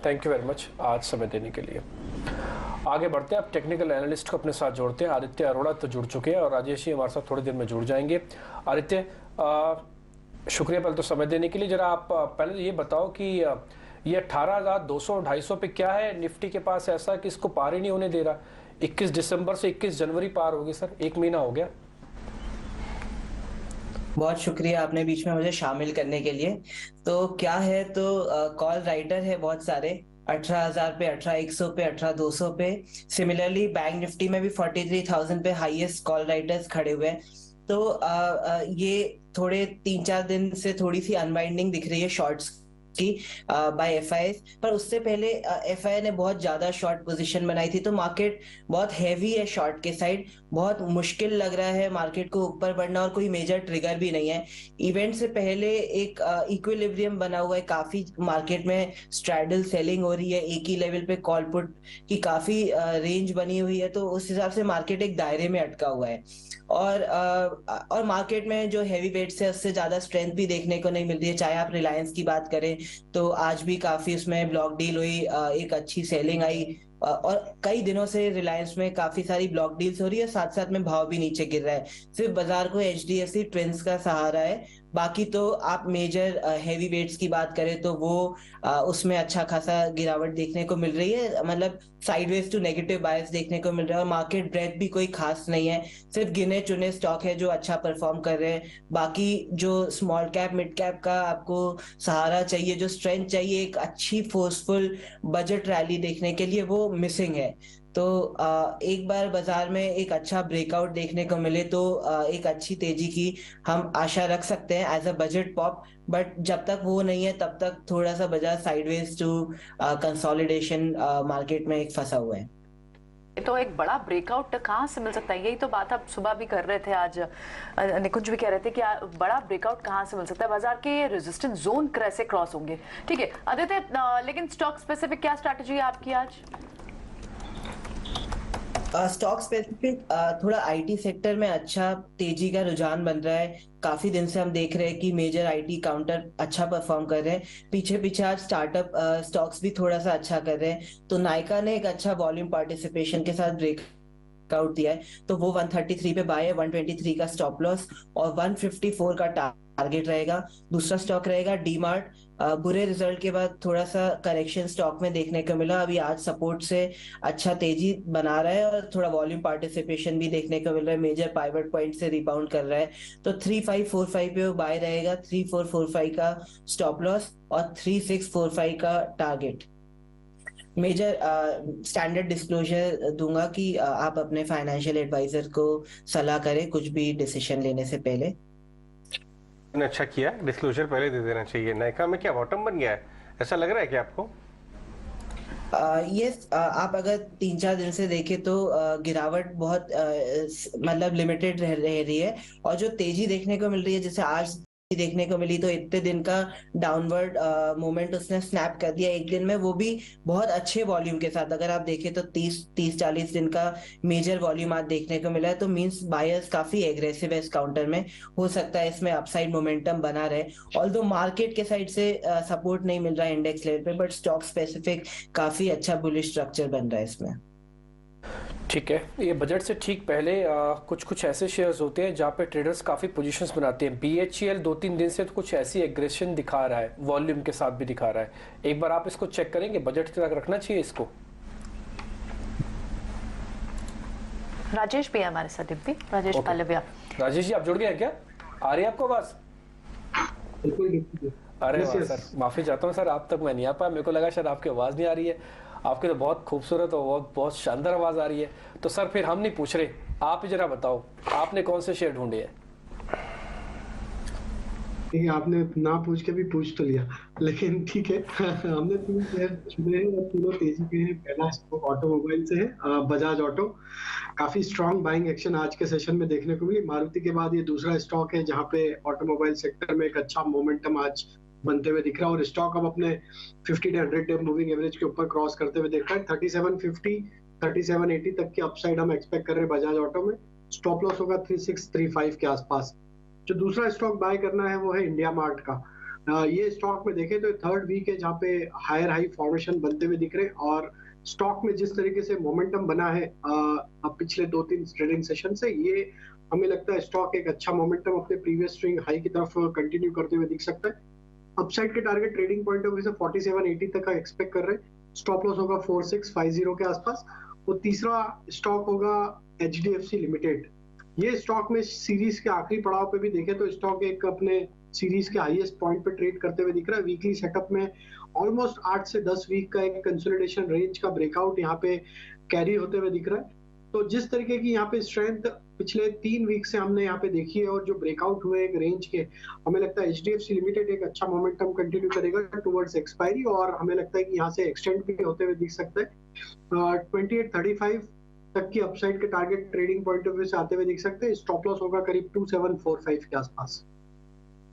Thank you very much आज समय देने के लिए। आगे बढ़ते हैं, अब टेक्निकल एनालिस्ट को अपने साथ जोड़ते हैं। आदित्य अरोड़ा तो जुड़ चुके हैं और राजेश जी हमारे साथ थोड़ी देर में जुड़ जाएंगे। आदित्य, शुक्रिया पहले तो समय देने के लिए। जरा आप पहले तो ये बताओ कि ये 18,200 250 पे क्या है निफ्टी के पास ऐसा कि इसको पार ही नहीं होने दे रहा। 21 दिसंबर से 21 जनवरी पार होगी सर, 1 महीना हो गया। बहुत शुक्रिया आपने बीच में मुझे शामिल करने के लिए। तो क्या है, तो कॉल राइटर है बहुत सारे, 18,000 पे, 18,100 पे, 18,200 पे। सिमिलरली बैंक निफ्टी में भी 43,000 पे हाईएस्ट कॉल राइटर्स खड़े हुए हैं। तो ये थोड़े 3-4 दिन से थोड़ी सी अनवाइंडिंग दिख रही है शॉर्ट्स की बाय एफआई, पर उससे पहले एफआई ने बहुत ज्यादा शॉर्ट पोजीशन बनाई थी, तो मार्केट बहुत हैवी है शॉर्ट के साइड। बहुत मुश्किल लग रहा है मार्केट को ऊपर बढ़ना, और कोई मेजर ट्रिगर भी नहीं है। इवेंट से पहले एक इक्विलिब्रियम बना हुआ है, काफी मार्केट में स्ट्रैडल सेलिंग हो रही है, एक ही लेवल पे कॉल पुट की काफी रेंज बनी हुई है, तो उस हिसाब से मार्केट एक दायरे में अटका हुआ है। और मार्केट में जो हैवी वेट्स है उससे ज्यादा स्ट्रेंथ भी देखने को नहीं मिल रही है। चाहे आप रिलायंस की बात करें तो आज भी काफी उसमें ब्लॉक डील हुई, एक अच्छी सेलिंग आई, और कई दिनों से रिलायंस में काफी सारी ब्लॉक डील्स हो रही है, साथ साथ में भाव भी नीचे गिर रहा है। सिर्फ बाजार को एचडीएफसी ट्विंस का सहारा है। बाकी तो आप मेजर हैवी वेट्स की बात करें तो वो उसमें अच्छा खासा गिरावट देखने को मिल रही है, मतलब साइडवेज टू नेगेटिव बायस देखने को मिल रहा है। और मार्केट ब्रेथ भी कोई खास नहीं है, सिर्फ गिने चुने स्टॉक है जो अच्छा परफॉर्म कर रहे हैं। बाकी जो स्मॉल कैप मिड कैप का आपको सहारा चाहिए, जो स्ट्रेंथ चाहिए एक अच्छी फोर्सफुल बजट रैली देखने के लिए, वो मिसिंग है। तो एक बार बाजार में एक अच्छा ब्रेकआउट देखने को मिले तो एक अच्छी तेजी की हम आशा रख सकते हैं as a budget pop. But जब तक वो नहीं है तब तक थोड़ा सा बाजार साइडवेज टू कंसोलिडेशन मार्केट में एक फंसा हुआ है। तो एक बड़ा ब्रेकआउट कहाँ से मिल सकता है? यही तो बात आप सुबह भी कर रहे थे, आज निकुंज भी कह रहे थे कि बड़ा ब्रेकआउट कहाँ से मिल सकता है, बाजार के रेजिस्टेंस जोन कैसे क्रॉस होंगे। ठीक है आदित्य, लेकिन स्टॉक स्पेसिफिक क्या स्ट्रैटेजी है आपकी आज? स्टॉक स्पेसिफिक थोड़ा आईटी सेक्टर में अच्छा तेजी का रुझान बन रहा है। काफी दिन से हम देख रहे हैं कि मेजर आईटी काउंटर अच्छा परफॉर्म कर रहे हैं। पीछे पीछे आज स्टार्टअप स्टॉक्स भी थोड़ा सा अच्छा कर रहे हैं। तो नाइका ने एक अच्छा वॉल्यूम पार्टिसिपेशन के साथ ब्रेकआउट दिया है, तो वो 133 पे बाय है, 123 का स्टॉप लॉस और 154 का टारगेट रहेगा। दूसरा स्टॉक रहेगा डी मार्ट। बुरे रिजल्ट के बाद थोड़ा सा करेक्शन स्टॉक में देखने को मिला, अभी आज सपोर्ट से अच्छा तेजी बना रहा है और थोड़ा वॉल्यूम पार्टिसिपेशन भी देखने को मिल रहा है, मेजर पाइवट पॉइंट से रिबाउंड कर रहा है। तो 3545 पे वो बाय रहेगा, 3445 का स्टॉप लॉस और 3645 का टारगेट। मेजर स्टैंडर्ड डिस्क्लोजर दूंगा कि आप अपने फाइनेंशियल एडवाइजर को सलाह करें कुछ भी डिसीजन लेने से पहले। अच्छा किया, डिस्क्लोजर पहले दे देना चाहिए। नाइका में क्या बॉटम बन गया है, ऐसा लग रहा है क्या आपको? यस, आप अगर 3-4 दिन से देखें तो गिरावट बहुत मतलब लिमिटेड रह रही है, और जो तेजी देखने को मिल रही है जैसे आज देखने को मिली, तो इतने दिन का डाउनवर्ड मोमेंट उसने स्नैप कर दिया एक दिन में, वो भी बहुत अच्छे वॉल्यूम के साथ। अगर आप देखें तो 30-40 दिन का मेजर वॉल्यूम आज देखने को मिला है, तो मींस बायर्स काफी एग्रेसिव है इस काउंटर में। हो सकता है इसमें अपसाइड मोमेंटम बना रहे, ऑल्दो मार्केट के साइड से सपोर्ट नहीं मिल रहा है इंडेक्स लेवल पे, बट स्टॉक स्पेसिफिक काफी अच्छा बुलिश स्ट्रक्चर बन रहा है इसमें। ठीक है, ये बजट से ठीक पहले कुछ कुछ ऐसे शेयर्स होते हैं जहाँ पे ट्रेडर्स काफ़ी पोजीशंस बनाते हैं। बीएचईएल 2-3 दिन से तो कुछ ऐसी एग्रेशन दिखा रहा है, वॉल्यूम के साथ भी दिखा रहा है। एक बार आप इसको चेक करेंगे, बजट तक रखना चाहिए इसको। राजेश भी हमारे साथ, दिव्य राजेश पालविया। राजेश जी आप जुड़ गए हैं क्या? आ रही है आपको आवाज? अरे वाह सर, माफी चाहता हूँ सर, आप तक मैं नहीं आ पाया, मेरे को लगा शायद आपकी आवाज नहीं आ रही है। आपकी तो बहुत खूबसूरत और बहुत बहुत शानदार आवाज आ रही है। तो सर फिर हम नहीं पूछ रहे, आप ही जरा बताओ आपने कौन से शेयर ढूंढे हैं? आपने ना पूछ के भी पूछ तो लिया, लेकिन ठीक है। हमने 3 शेयर चुने हैं और तीनों तेजी के हैं। पहला स्टॉक ऑटोमोबाइल से है, बजाज ऑटो। काफी स्ट्रॉन्ग बाइंग एक्शन आज के सेशन में देखने को मिली। मारुति के बाद ये दूसरा स्टॉक है जहां पे ऑटोमोबाइल सेक्टर में एक अच्छा मोमेंटम आज बनते हुए दिख रहा है, और स्टॉक अब अपने 50 to 100 डे मूविंग एवरेज के ऊपर क्रॉस करते हुए दिख रहा है। 3750 3780 तक की अपसाइड हम एक्सपेक्ट कर रहे हैं बजाज ऑटो में। स्टॉप लॉस होगा 3635 के आसपास। जो दूसरा स्टॉक बाय करना है वो है इंडिया मार्ट का। ये स्टॉक में देखें तो थर्ड वीक है जहाँ पे हायर हाई फॉर्मेशन बनते हुए दिख रहे हैं, और स्टॉक में जिस तरीके से मोमेंटम बना है अब पिछले 2-3 ट्रेडिंग सेशन से, ये हमें लगता है स्टॉक एक अच्छा मोमेंटम अपने प्रीवियस स्विंग हाई की तरफ कंटिन्यू करते हुए दिख सकता है। अपसाइड के target trading point of view से 4780 तक का एक्सपेक्ट कर रहे हैं। स्टॉप लॉस होगा 4650 के आसपास। और तीसरा स्टॉक होगा HDFC लिमिटेड। ये स्टॉक में सीरीज के आखिरी पड़ाव पे भी देखें तो स्टॉक एक अपने सीरीज के हाईएस्ट पॉइंट पे ट्रेड करते हुए दिख रहा है। वीकली सेटअप में ऑलमोस्ट 8 से 10 वीक का एक कंसोलिडेशन रेंज का ब्रेकआउट यहाँ पे कैरी होते हुए दिख रहा है। तो जिस तरीके की यहाँ पे स्ट्रेंथ पिछले 3 वीक से हमने यहाँ पे देखी है और जो ब्रेकआउट हुए एक रेंज के, हमें लगता है HDFC लिमिटेड एक अच्छा मोमेंटम कंटिन्यू करेगा टुवर्ड्स एक्सपायरी, और हमें लगता है कि यहाँ से एक्सटेंड भी होते हुए दिख सकता है। 2835 तक की अपसाइड के target trading point of view से आते हुए दिख सकते हैं। स्टॉप लॉस होगा करीब 2745 के आसपास।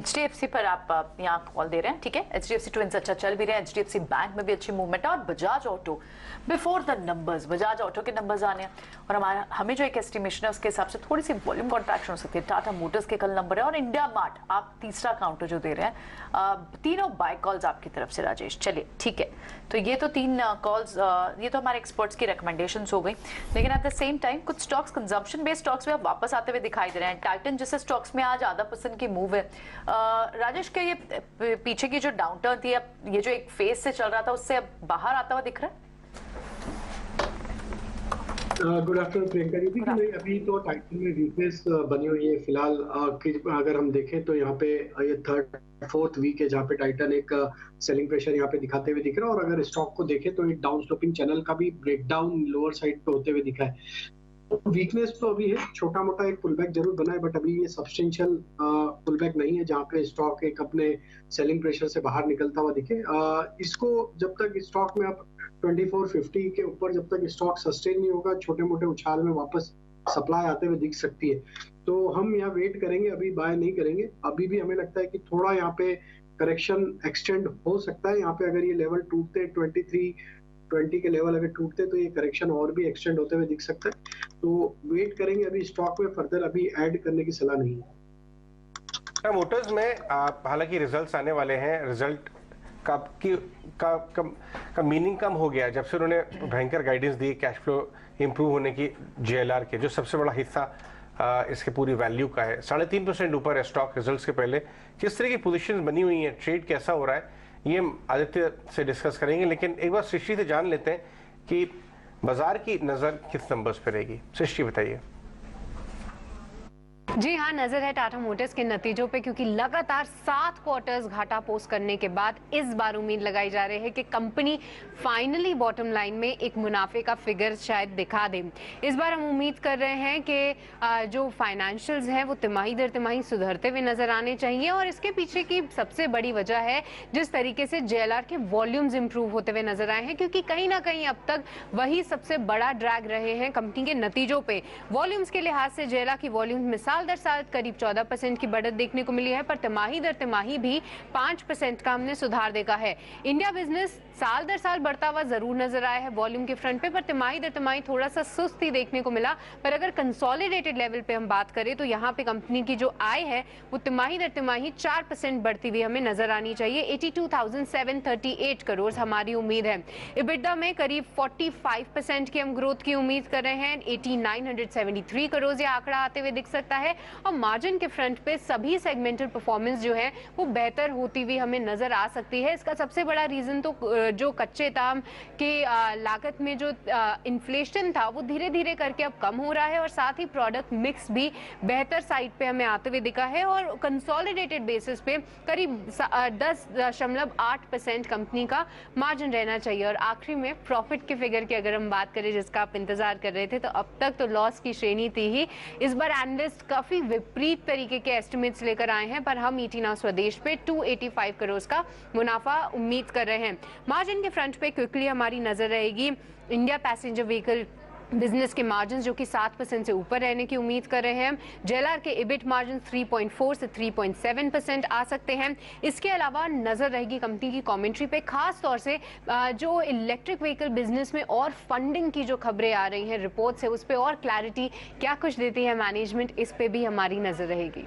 HDFC पर आप यहाँ कॉल दे रहे हैं, ठीक है। HDFC ट्विंस अच्छा चल भी रहे हैं, HDFC बैंक में भी अच्छी मूवमेंट है, और Bajaj auto before the numbers, Bajaj auto के नंबर्स आने हैं और हमें जो एक एस्टिमेशन है उसके हिसाब से थोड़ी सी वॉल्यूम कॉन्ट्रैक्शन हो सकती है। टाटा मोटर्स के कल नंबर है और इंडिया मार्ट आप तीसरा काउंटर जो दे रहे हैं। तीनों बाय कॉल्स आपकी तरफ से राजेश, चलिए ठीक है। तो ये तो 3 कॉल्स, ये तो हमारे एक्सपर्ट्स की रिकमेंडेशंस हो गई, लेकिन एट द सेम टाइम कुछ स्टॉक्स कंजम्पशन बेस्ड स्टॉक्स में वापस आते हुए दिखाई दे रहे हैं। टाइटन जैसे स्टॉक्स में आज आधा % की मूव है। राजेश के ये पीछे की जो डाउनटर्न थी, अब ये जो एक फेज से चल रहा था उससे अब बाहर आता हुआ दिख रहा है। Good afternoon Priyanka ji. नहीं, अभी तो टाइटन में वीकनेस बनी हुई है फिलहाल। अगर हम देखें तो यहाँ पे ये 3rd-4th वीक है जहाँ पे टाइटन एक सेलिंग प्रेशर यहाँ पे दिखाते हुए दिख रहा है, और अगर स्टॉक को देखें तो एक डाउन स्लोपिंग चैनल का भी ब्रेकडाउन लोअर साइड पे होते हुए दिखा है। वीकनेस तो अभी है, छोटा मोटा एक पुलबैक जरूर बना है, बट अभी ये सब्सटेंशियल पुलबैक नहीं है जहाँ पे स्टॉक एक अपने सेलिंग प्रेशर से बाहर निकलता हुआ दिखे। इसको जब तक स्टॉक में अब 2450 के ऊपर जब तक स्टॉक सस्टेन नहीं होगा, छोटे मोटे उछाल में वापस सप्लाई आते हुए दिख सकती है। तो हम यहाँ वेट करेंगे, अभी बाय नहीं करेंगे। अभी भी हमें लगता है कि थोड़ा यहाँ पे करेक्शन एक्सटेंड हो सकता है। यहाँ पे अगर ये लेवल टूटते 2320 के लेवल अगर टूटते तो ये करेक्शन और भी एक्सटेंड होते हुए दिख सकता है। तो वेट करेंगे, अभी स्टॉक में फर्दर अभी ऐड करने की सलाह नहीं है। मोटर्स में हालांकि रिजल्ट्स आने वाले हैं, रिजल्ट का मीनिंग कम हो गया जब से उन्होंने भयंकर गाइडेंस दी कैश फ्लो इंप्रूव होने की। JLR के जो सबसे बड़ा हिस्सा इसके पूरी वैल्यू का है, 3.5% ऊपर है स्टॉक रिजल्ट्स के पहले। किस तरह की पोजीशंस बनी हुई हैं, ट्रेड कैसा हो रहा है, ये आदित्य से डिस्कस करेंगे। लेकिन एक बार सृष्टि से जान लेते हैं कि बाजार की नजर किस नंबर्स पर रहेगी। सृष्टि बताइए। जी हाँ, नजर है टाटा मोटर्स के नतीजों पे, क्योंकि लगातार 7 क्वार्टर्स घाटा पोस्ट करने के बाद इस बार उम्मीद लगाई जा रही है कि कंपनी फाइनली बॉटम लाइन में एक मुनाफे का फिगर शायद दिखा दे। इस बार हम उम्मीद कर रहे हैं कि जो फाइनेंशियल्स हैं वो तिमाही दर तिमाही सुधरते हुए नजर आने चाहिए, और इसके पीछे की सबसे बड़ी वजह है जिस तरीके से JLR के वॉल्यूम्स इंप्रूव होते हुए नजर आए हैं, क्योंकि कहीं ना कहीं अब तक वही सबसे बड़ा ड्रैग रहे हैं कंपनी के नतीजों पे। वॉल्यूम्स के लिहाज से JLR की वॉल्यूम्स में साल दर साल करीब 14% की बढ़त देखने को मिली है, पर तिमाही दर तिमाही भी 5% का हमने सुधार देखा है। इंडिया बिजनेस साल दर साल बढ़ता हुआ जरूर नजर आया है वॉल्यूम के फ्रंट पे, पर तिमाही दर तिमाही थोड़ा सा सुस्ती देखने को मिला। पर अगर कंसोलिडेटेड लेवल पे हम बात करें तो यहाँ पे कंपनी की जो आय है वो तिमाही दर तिमाही 4% बढ़ती हुई हमें नजर आनी चाहिए। 82,738 करोड़ हमारी उम्मीद है। EBITDA में करीब 45% की हम ग्रोथ की उम्मीद कर रहे हैं। 8973 करोड़ ये आंकड़ा आते हुए दिख सकता है, और मार्जिन के फ्रंट पे सभी सेगमेंटल परफॉर्मेंस जो है वो बेहतर होती हुई हमें नजर आ सकती है। इसका सबसे बड़ा रीजन तो जो कच्चे दाम के लागत में जो इन्फ्लेशन था वो धीरे धीरे करके अब कम हो रहा है, और साथ ही प्रोडक्ट मिक्स भी बेहतर साइड पे हमें आते हुए दिखा है, और कंसोलिडेटेड बेसिस पे करीब 10.8% कंपनी का मार्जिन रहना चाहिए। और आखिरी में प्रॉफिट के फिगर की अगर हम बात करें जिसका आप इंतजार कर रहे थे, तो अब तक तो लॉस की श्रेणी थी ही। इस बार एनालिस्ट काफी विपरीत तरीके के एस्टिमेट्स लेकर आए हैं, पर हम ET Now स्वदेश पे 285 करोड़ का मुनाफा उम्मीद कर रहे हैं। मार्जिन के फ्रंट पे क्विकली हमारी नजर रहेगी इंडिया पैसेंजर व्हीकल बिजनेस के मार्जिन जो कि 7% से ऊपर रहने की उम्मीद कर रहे हैं। JLR के EBIT मार्जिन 3.4 से 3.7% आ सकते हैं। इसके अलावा नजर रहेगी कंपनी की कमेंट्री पे, खास तौर से जो इलेक्ट्रिक व्हीकल बिजनेस में और फंडिंग की जो खबरें आ रही हैं रिपोर्ट से, उस पर और क्लैरिटी क्या कुछ देती है मैनेजमेंट, इस पे भी हमारी नजर रहेगी।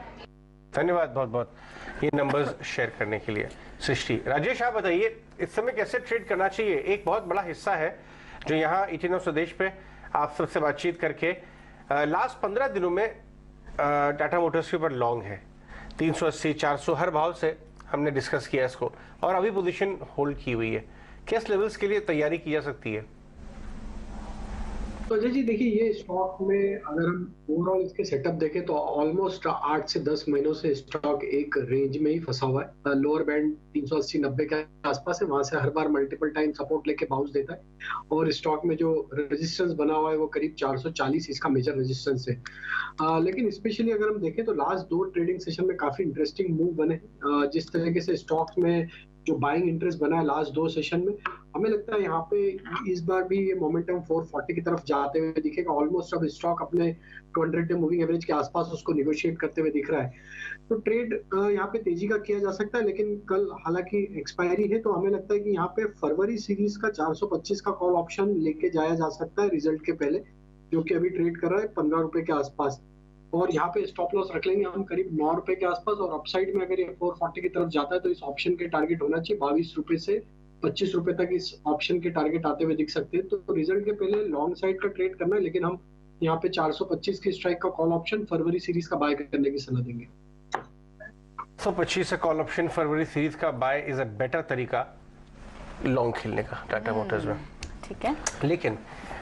धन्यवाद बहुत बहुत ये नंबर्स शेयर करने के लिए। सृष्टि, राजेश आप बताइए इस समय कैसे ट्रेड करना चाहिए? एक बहुत बड़ा हिस्सा है जो यहाँ इटिनो स्वदेश पे आप सबसे बातचीत करके लास्ट 15 दिनों में टाटा मोटर्स के ऊपर लॉन्ग है, 380 400 हर भाव से हमने डिस्कस किया इसको, और अभी पोजीशन होल्ड की हुई है। किस लेवल्स के लिए तैयारी की जा सकती है? तो अजय जी देखिए, ये स्टॉक में अगर हम ओवरऑल इसके सेटअप देखें तो ऑलमोस्ट 8 से 10 महीनों से स्टॉक एक रेंज में ही फंसा हुआ है। लोअर बैंड 380-90 के आसपास है, वहां से हर बार मल्टीपल टाइम सपोर्ट लेके बाउंस देता है, और स्टॉक में जो रेजिस्टेंस बना हुआ है वो करीब 440 इसका मेजर रेजिस्टेंस है। लेकिन स्पेशली अगर हम देखें तो लास्ट 2 ट्रेडिंग सेशन में काफी इंटरेस्टिंग मूव बने। जिस तरीके से स्टॉक में जो बाइंग इंटरेस्ट बना है लास्ट 2 सेशन में, हमें लगता है यहाँ पे इस बार भी ये मोमेंटम 440 की तरफ जाते हुए दिखेगा। ऑलमोस्ट अब स्टॉक अपने 200 डे मूविंग एवरेज के आसपास उसको निगोशिएट करते हुए दिख रहा है। तो ट्रेड यहाँ पे तेजी का किया जा सकता है, लेकिन कल हालांकि एक्सपायरी है, तो हमें लगता है कि यहाँ पे फरवरी सीरीज का 425 का कॉल ऑप्शन लेके जाया जा सकता है रिजल्ट के पहले, जो कि अभी ट्रेड कर रहा है 15 रुपए के आसपास, और यहाँ पे स्टॉप लॉस रख लेंगे हम करीब 9 रुपए के आसपास। और अपसाइड में अगर ये 440 की तरफ जाता है तो इस ऑप्शन के टारगेट होना चाहिए 22 रुपए से 25 रुपए तक इस ऑप्शन के टारगेट आते हुए दिख सकते हैं। तो रिजल्ट के पहले लॉन्ग साइड का ट्रेड करना है, लेकिन हम यहाँ पे 425 की स्ट्राइक का कॉल ऑप्शन फरवरी सीरीज का बाय करने की सलाह देंगे। 125 का कॉल ऑप्शन फरवरी सीरीज का बाय इज अ बेटर तरीका लॉन्ग खेलने का टाटा मोटर्स में। ठीक है, लेकिन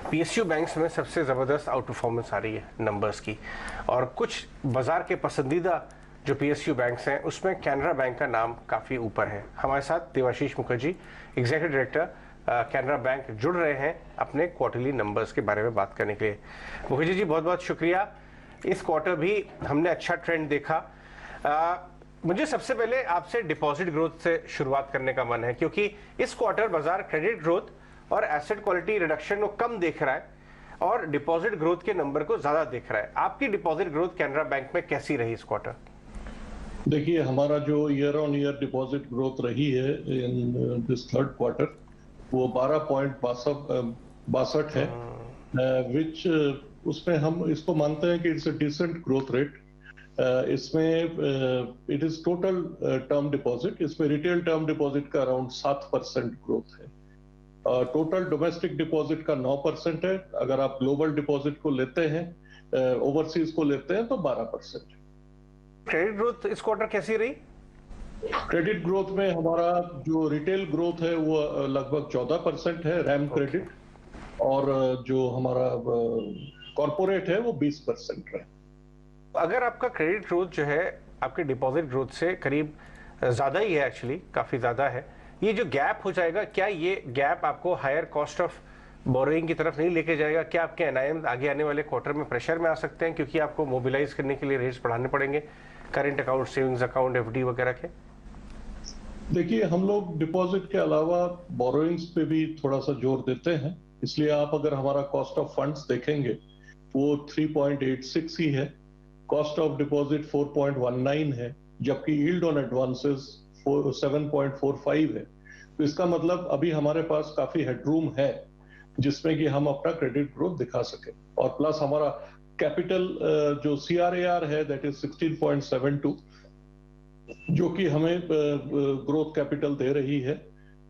पीएसयू बैंक्स में सबसे ज़बरदस्त आउट परफॉर्मेंस आ रही है नंबर्स की, और कुछ बाजार के पसंदीदा जो पीएसयू बैंक्स हैं उसमें कैनरा बैंक का नाम काफ़ी ऊपर है। हमारे साथ Devashish Mukherjee, executive director Canara bank, जुड़ रहे हैं अपने क्वार्टरली नंबर्स के बारे में बात करने के लिए। मुखर्जी जी बहुत बहुत शुक्रिया। इस क्वार्टर भी हमने अच्छा ट्रेंड देखा। मुझे सबसे पहले आपसे डिपॉजिट ग्रोथ से शुरुआत करने का मन है, क्योंकि इस क्वार्टर बाजार क्रेडिट ग्रोथ और एसेट क्वालिटी रिडक्शन को कम देख रहा है और डिपॉजिट ग्रोथ के नंबर को ज्यादा देख रहा है। आपकी डिपॉजिट ग्रोथ कैनरा बैंक में कैसी रही इस क्वार्टर? देखिए, हमारा जो year on year deposit growth रही है इन दिस थर्ड क्वार्टर वो 12.62 है, विच उसमें हम इसको मानते हैं कि it's a decent growth rate. इसमें it is total term deposit, इसमें रिटेल टर्म डिपॉजिट का अराउंड 7% ग्रोथ है। टोटल डोमेस्टिक डिपॉजिट का 9% है। अगर आप ग्लोबल डिपॉजिट को लेते हैं, ओवरसीज को लेते हैं तो 12%। क्रेडिट ग्रोथ इस क्वार्टर कैसी रही? क्रेडिट ग्रोथ में हमारा जो रिटेल ग्रोथ है वो लगभग 14% है, रैम क्रेडिट, और जो हमारा कॉर्पोरेट है वो 20% है। अगर आपका क्रेडिट ग्रोथ जो है आपके डिपॉजिट ग्रोथ से करीब ज्यादा ही है, एक्चुअली काफी ज्यादा है, ये जो गैप हो जाएगा, क्या ये गैप आपको हायर कॉस्ट ऑफ बोरोइंग की तरफ नहीं लेके जाएगा? क्या आपके एनआईएम आगे आने वाले क्वार्टर में प्रेशर में आ सकते हैं, क्योंकि आपको मोबिलाइज करने के लिए रेट्स बढ़ाने पड़ेंगे current account, savings account, FD वगैरह के? देखिए, हम लोग डिपॉजिट के अलावा बोरोइंग्स पे भी थोड़ा सा जोर देते हैं, इसलिए आप अगर हमारा कॉस्ट ऑफ फंड्स देखेंगे वो 3.86 ही है, कॉस्ट ऑफ डिपॉजिट 4.19 है, जबकि यील्ड ऑन एडवांसेस 7.45 है। तो इसका मतलब अभी हमारे पास काफी हेडरूम है जिसमें कि हम अपना क्रेडिट ग्रोथ दिखा सके, और प्लस हमारा कैपिटल जो CRAR है दैट इज 16.72, जो कि हमें ग्रोथ कैपिटल दे रही है।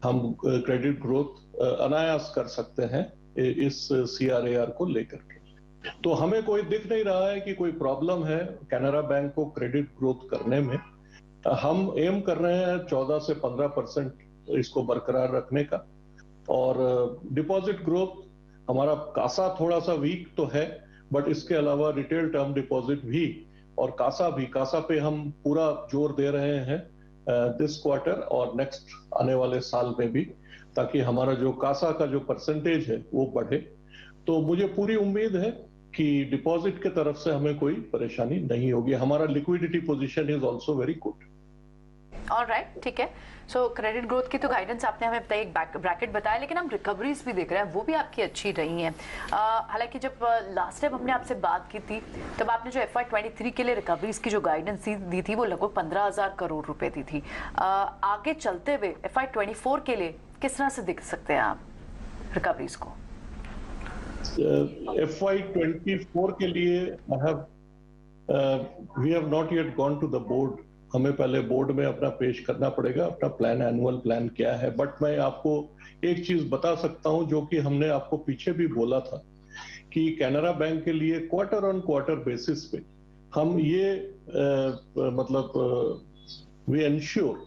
हम क्रेडिट ग्रोथ अनायास कर सकते हैं इस CRAR को लेकर के। तो हमें कोई दिख नहीं रहा है कि कोई प्रॉब्लम है कैनरा बैंक को क्रेडिट ग्रोथ करने में। हम एम कर रहे हैं 14 से 15% इसको बरकरार रखने का, और डिपॉजिट ग्रोथ हमारा कासा थोड़ा सा वीक तो है, बट इसके अलावा रिटेल टर्म डिपॉजिट भी और कासा पे हम पूरा जोर दे रहे हैं दिस क्वार्टर और नेक्स्ट आने वाले साल में भी, ताकि हमारा जो कासा का जो परसेंटेज है वो बढ़े। तो मुझे पूरी उम्मीद है कि डिपॉजिट के तरफ से हमें कोई परेशानी नहीं होगी। हमारा liquidity position is also very good. Alright, ठीक है। सो क्रेडिट ग्रोथ की तो गाइडेंस आपने हमें बताया, एक ब्रैकेट बताया, लेकिन हम रिकवरीज भी देख रहे हैं, वो भी आपकी अच्छी रही हैं। हालांकि जब लास्ट टाइम हमने आपसे बात की थी तब आपने जो FY23 के लिए रिकवरीज की जो गाइडेंस दी थी वो लगभग 15,000 करोड़ रुपए दी थी। आगे चलते हुए FY24 के लिए किस तरह से देख सकते हैं आप रिकवरीज को? FY24 के लिए we have not yet gone to the board. हमें पहले बोर्ड में अपना पेश करना पड़ेगा, अपना प्लान, एनुअल प्लान क्या है। बट मैं आपको एक चीज बता सकता हूं जो कि हमने आपको पीछे भी बोला था कि कैनरा बैंक के लिए क्वार्टर ऑन क्वार्टर बेसिस पे हम ये वी एंश्योर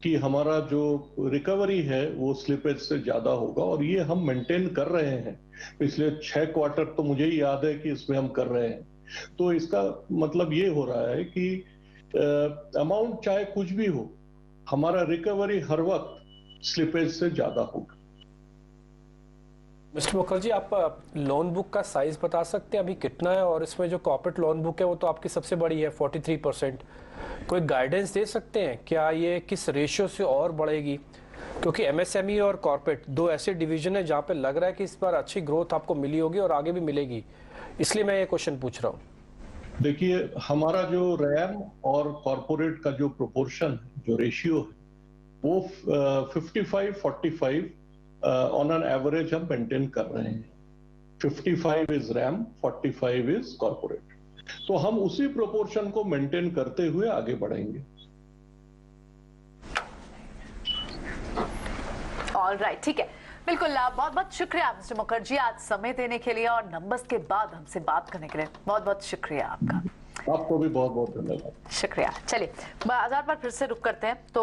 कि हमारा जो रिकवरी है वो स्लिपेज से ज्यादा होगा, और ये हम मेंटेन कर रहे हैं। पिछले 6 क्वार्टर तो मुझे ही याद है कि इसमें हम कर रहे हैं। तो इसका मतलब ये हो रहा है कि अमाउंट चाहे कुछ भी हो, हमारा रिकवरी हर वक्त स्लिपेज से ज्यादा होगा। मिस्टर मुखर्जी, आप लोन बुक का साइज बता सकते हैं अभी कितना है? और इसमें जो कॉर्पोरेट लोन बुक है वो तो आपकी सबसे बड़ी है 43%। कोई गाइडेंस दे सकते हैं क्या ये किस रेशियो से और बढ़ेगी? क्योंकि एमएसएमई और कॉर्पोरेट दो ऐसे डिवीजन है जहां पे लग रहा है कि इस बार अच्छी ग्रोथ आपको मिली होगी और आगे भी मिलेगी, इसलिए मैं ये क्वेश्चन पूछ रहा हूँ। देखिए, हमारा जो रैम और कॉर्पोरेट का जो प्रोपोर्शन, जो रेशियो है, वो 55-45 ऑन एन एवरेज हम मेंटेन कर रहे हैं। 55 इज रैम, 45 इज कॉर्पोरेट। तो हम उसी प्रोपोर्शन को मेंटेन करते हुए आगे बढ़ेंगे। ऑलराइट, ठीक है, बिल्कुल। बहुत बहुत शुक्रिया मिस्टर मुखर्जी आज समय देने के लिए और नंबर्स के बाद हमसे बात करने के लिए। बहुत बहुत शुक्रिया आपका। आपको भी बहुत बहुत धन्यवाद। शुक्रिया। चलिए बाजार पर फिर से रुक करते हैं। तो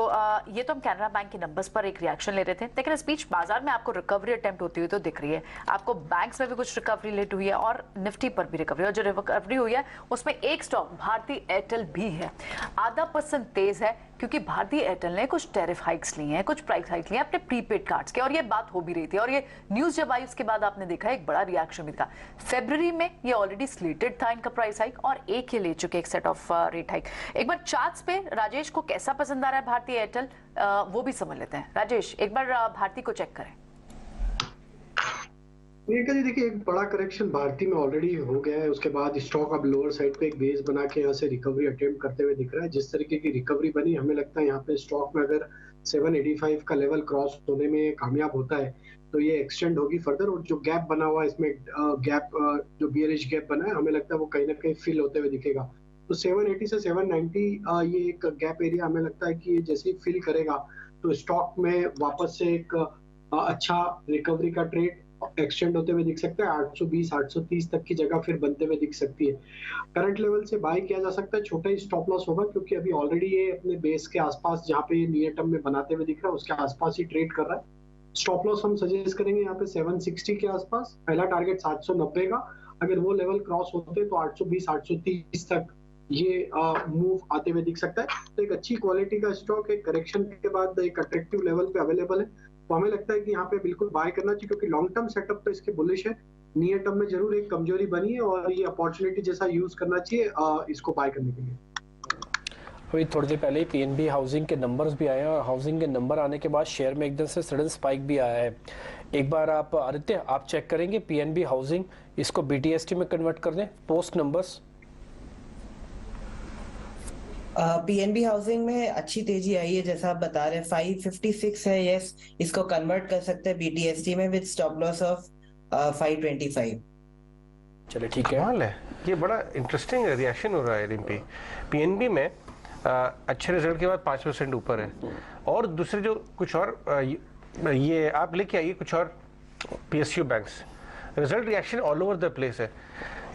ये तो हम कैनरा बैंक के नंबर्स पर एक रिएक्शन ले रहे थे, लेकिन इस बीच बाजार में आपको रिकवरी अटेम्प्ट होती हुई तो दिख रही है। आपको बैंक्स में भी कुछ रिकवरी लेट हुई है और निफ्टी पर भी रिकवरी, और जो रिकवरी हुई है उसमें एक स्टॉक भारतीय एयरटेल भी है। 0.5% तेज है क्योंकि भारतीय एयरटेल ने कुछ टैरिफ हाइक्स ली हैं, कुछ प्राइस हाइक लिए हैं अपने प्रीपेड कार्ड्स के, और ये बात हो भी रही थी। और ये न्यूज जब आई उसके बाद आपने देखा एक बड़ा रिएक्शन भी था। फरवरी में ये ऑलरेडी स्लेटेड था इनका प्राइस हाइक, और एक ये ले चुके एक सेट ऑफ रेट हाइक। एक बार चार्ट्स पे राजेश को कैसा पसंद आ रहा है भारतीय एयरटेल, वो भी समझ लेते हैं। राजेश, एक बार भारती को चेक करें। प्रियंका जी, देखिए एक बड़ा करेक्शन भारती में ऑलरेडी हो गया है। उसके बाद स्टॉक अब लोअर साइड पे एक बेस बना के यहाँ से रिकवरी अटेम्प्ट करते हुए दिख रहा है। जिस तरीके की रिकवरी बनी, हमें लगता है यहाँ पे स्टॉक में अगर 785 का लेवल क्रॉस होने में कामयाब होता है तो ये एक्सटेंड होगी फर्दर। और जो गैप बना हुआ है इसमें गैप, जो बियरिश गैप बना है, हमें लगता है वो कहीं ना कहीं फिल होते हुए दिखेगा। तो 780 से 790 ये एक गैप एरिया हमें लगता है कि ये जैसे ही फिल करेगा तो स्टॉक में वापस से एक अच्छा रिकवरी का ट्रेड एक्सटेंड होते हुए दिख सकता है। 820 830 तक की जगह फिर बनते हुए दिख सकती है। करंट लेवल से बाय किया जा सकता है, छोटा ही स्टॉप लॉस होगा क्योंकि अभी ऑलरेडी ये अपने बेस के आसपास, जहां पे ये नियर टर्म में बनाते हुए दिख रहा है, उसके आसपास ही ट्रेड कर रहा है। स्टॉप लॉस हम सजेस्ट करेंगे यहाँ पे 760 के आसपास। पहला टारगेट 790 का, अगर वो लेवल क्रॉस होते हैं तो 820 830 तक ये मूव आते हुए दिख सकता है। तो एक अच्छी क्वालिटी का स्टॉक एक करेक्शन के बाद एक अट्रैक्टिव लेवल पे अवेलेबल है। तो हमें लगता है कि यहाँ पे बिल्कुल बाय करना चाहिए क्योंकि लॉन्ग टर्म सेटअप तो इसके बुलिश है। नियर टर्म में जरूर एक कमजोरी बनी है और ये अपॉर्चुनिटी जैसा यूज करना चाहिए इसको बाय करने के लिए। अभी थोड़ी देर पहले ही पीएनबी हाउसिंग के नंबर्स भी आए हैं, और हाउसिंग के नंबर आने के बाद शेयर में एकदम से सडन स्पाइक भी आया है। एक बार आप आदित्य आप चेक करेंगे पीएनबी हाउसिंग, इसको बीटीएसटी में कन्वर्ट कर दें पोस्ट नंबर्स। पीएनबी हाउसिंग में अच्छी तेजी आई है जैसा आप बता रहे हैं। 556 है, यस, इसको कन्वर्ट कर सकते हैं बीटीएसटी में विद स्टॉप लॉस ऑफ 525। चलिए ठीक है। कमाल है, ये बड़ा इंटरेस्टिंग रिएक्शन हो रहा है रिम्पी। पीएनबी में अच्छे रिजल्ट के बाद 5% ऊपर है, और दूसरे जो कुछ और ये आप लेके आइए कुछ और PSU banks, result reaction all over the place है।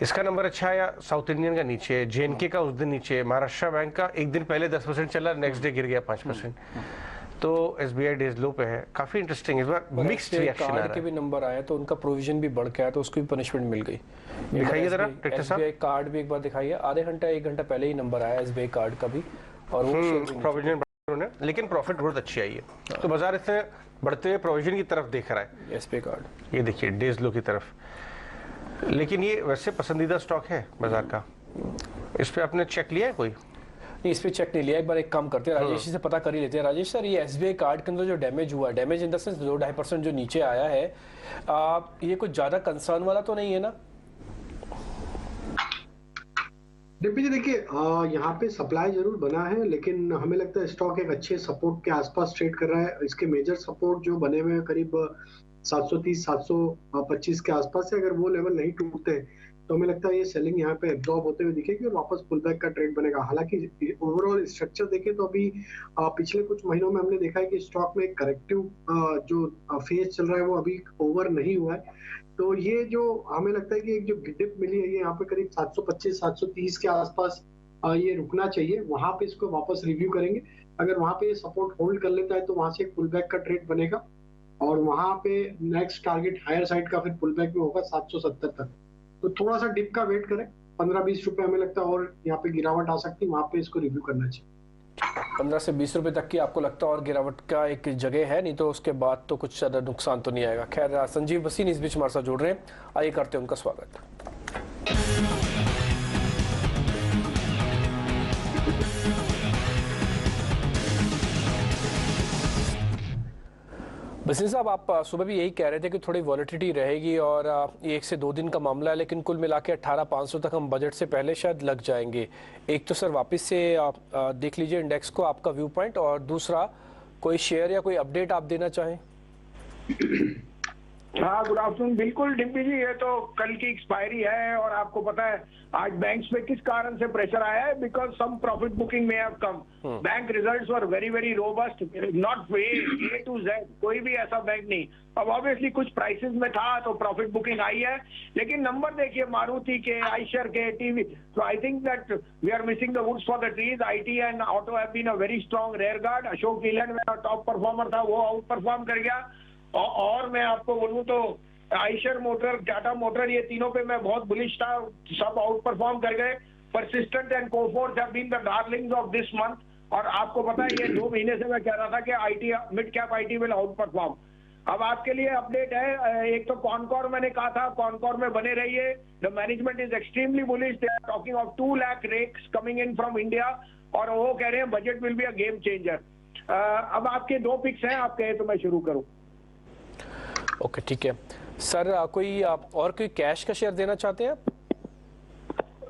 इसका नंबर अच्छा है, या साउथ इंडियन का नीचे है, जेएनके का उस दिन नीचे है, महाराष्ट्र बैंक का एक दिन पहले 10% चला, नेक्स्ट डे गिर गया 5%। तो एसबीआई डेज लो पे है। काफी इंटरेस्टिंग, इस बार मिक्स्ड रिएक्शन आ रहा है। के भी नंबर आया तो उनका प्रोविजन भी बढ़ के आया तो उसको भी पनिशमेंट मिल गई। दिखाइए जरा टेक्टर साहब, एसबीआई कार्ड भी एक बार दिखाइए। आधे घंटा 1 घंटा पहले ही नंबर आया एसबीआई कार्ड का भी, और वो प्रोविजन लेकिन प्रॉफिट ग्रोथ अच्छी आई है। तो बाजार इससे बढ़ते हुए प्रोविजन की तरफ देख रहा है एसबीआई कार्ड। ये देखिए डेज लो की तरफ। लेकिन ये वैसे पसंदीदा स्टॉक है बाजार का, इस पे आपने चेक लिया है कोई? नहीं, इस पे चेक नहीं लिया। एक बार एक काम करते हैं, राजेश जी से पता कर ही लेते हैं। राजेश सर, ये एसबीआई कार्ड के अंदर जो डैमेज हुआ है, डैमेज इन द सेंस 2-2.5% जो नीचे आया है, ये कुछ ज्यादा कंसर्न वाला तो नहीं है ना? डिम्पी जी देखिए, यहाँ पे सप्लाई जरूर बना है, लेकिन हमें लगता है स्टॉक एक अच्छे सपोर्ट के आसपास ट्रेड कर रहा है। इसके मेजर सपोर्ट जो बने हुए हैं करीब 730 725 के आसपास है। अगर वो लेवल नहीं टूटते तो हमें लगता है ये सेलिंग यहाँ पे एब्जॉर्ब होते हुए दिखेगी और वापस पुल बैक का ट्रेंड बनेगा। हालांकि ओवरऑल स्ट्रक्चर देखें तो अभी पिछले कुछ महीनों में हमने देखा है कि स्टॉक में करेक्टिव जो फेज चल रहा है वो अभी ओवर नहीं हुआ है। तो ये जो हमें लगता है कि एक जो डिप मिली है ये यहाँ पे करीब 725-730 के आसपास ये रुकना चाहिए, वहां पे इसको वापस रिव्यू करेंगे। अगर वहां पे ये सपोर्ट होल्ड कर लेता है तो वहां से एक पुल बैक का ट्रेंड बनेगा और वहां पे नेक्स्ट टारगेट हायर साइड का फिर पुल बैक में होगा 770 तक। तो थोड़ा सा डिप का वेट करें, 15-20 रुपए हमें लगता है और यहाँ पे गिरावट आ सकती है, वहां पे इसको रिव्यू करना चाहिए। 15 से 20 रुपए तक की आपको लगता है और गिरावट का एक जगह है, नहीं तो उसके बाद तो कुछ ज्यादा नुकसान तो नहीं आएगा। खैर संजीव बसीन इस बीच हमारे साथ जुड़ रहे हैं, आइए करते हैं उनका स्वागत। बसीन साहब, आप सुबह भी यही कह रहे थे कि थोड़ी वॉलेटिलिटी रहेगी और ये 1 से 2 दिन का मामला है, लेकिन कुल मिला के 18,500 तक हम बजट से पहले शायद लग जाएंगे। एक तो सर वापस से देख लीजिए इंडेक्स को, आपका व्यू पॉइंट, और दूसरा कोई शेयर या कोई अपडेट आप देना चाहें। हाँ, गुड आफ्टरनून। बिल्कुल डिम्पी जी, ये तो कल की एक्सपायरी है और आपको पता है आज बैंक्स पे किस कारण से प्रेशर आया है, बिकॉज सम प्रॉफिट बुकिंग में have come. Bank results were very very robust, not A to Z, कोई भी ऐसा बैंक नहीं। अब ऑब्वियसली कुछ प्राइसेस में था तो प्रॉफिट बुकिंग आई है, लेकिन नंबर देखिए मारुति के, आइशर के, टीवी, तो I think that we are missing the woods for the trees. IT and auto have been a very strong rear guard. Ashok Leyland में टॉप परफॉर्मर था, वो आउट परफॉर्म कर गया। और मैं आपको बोलूं तो आइशर मोटर, टाटा मोटर, ये तीनों पे मैं बहुत बुलिश था, सब आउट परफॉर्म कर गए। Persistent and Coforge have been the darlings of this month. और आपको पता है ये 2 महीने से मैं कह रहा था कि IT, mid cap IT will out perform. अब आपके लिए अपडेट है, एक तो कॉनकॉर मैंने कहा था, कॉनकॉर में बने रहिए। The management is extremely bullish, they are talking of 2 lakh rakes coming in from India, और वो कह रहे हैं budget will be a game changer. अब आपके 2 पिक्स हैं, आप कहे तो मैं शुरू करूं। ओके, ठीक है सर। कोई और कोई कैश का शेयर देना चाहते हैं आप?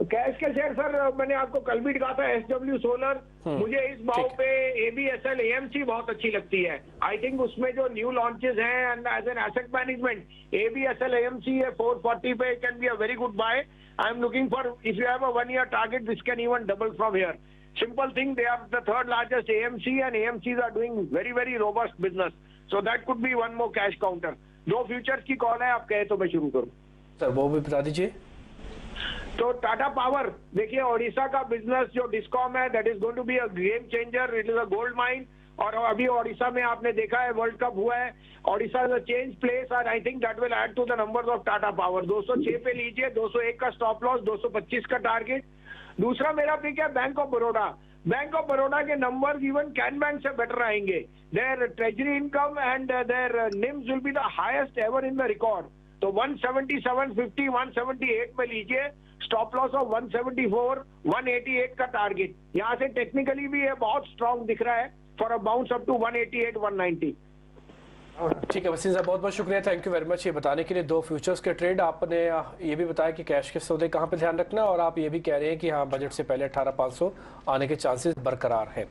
कैश का शेयर सर मैंने आपको कल भी दिखा था, एसडब्ल्यू सोलर। मुझे इस भाव पे एबीएसएल एएमसी बहुत अच्छी लगती है। आई थिंक उसमें जो न्यू लॉन्चेस हैं and as an asset management, ABSL AMC है 440 पे, can be a very good buy. I am looking for, if you have a 1 year target, this can even double from here. Simple thing, they are the 3rd largest AMC and AMCs are doing very very robust business, so that could be one more cash counter। 2 futures की call है, आप कहे तो मैं शुरू करूं sir, वो भी बता दीजिए। तो टाटा पावर देखिए, ओडिशा का बिजनेस जो डिस्कॉम है, that is going to be a game changer, it is a gold mine. और अभी ओडिशा में आपने देखा है वर्ल्ड कप हुआ है, Odisha is a change place और I think that will add to the numbers of Tata power. 206 पे लीजिए, 201 का स्टॉप लॉस, 225 का टारगेट। दूसरा मेरा पिक है bank of Baroda. Bank of Baroda के नंबर इवन कैन बैंक से बेटर आएंगे। Their treasury income and their NIMs will be the highest ever in the record. तो 177.50, 178 पे लीजिए, स्टॉप लॉस ऑफ 174, 188 का टारगेट। यहाँ से टेक्निकली भी ये बहुत स्ट्रॉन्ग दिख रहा है for a bounce up to 188, 190। ठीक है वसीम साहब, बहुत बहुत शुक्रिया, थैंक यू वेरी मच ये बताने के लिए। 2 फ्यूचर्स के ट्रेड, आपने ये भी बताया कि कैश के सौदे कहाँ पे ध्यान रखना है, और आप ये भी कह रहे हैं कि हाँ बजट से पहले 18,500 आने के चांसेस बरकरार हैं।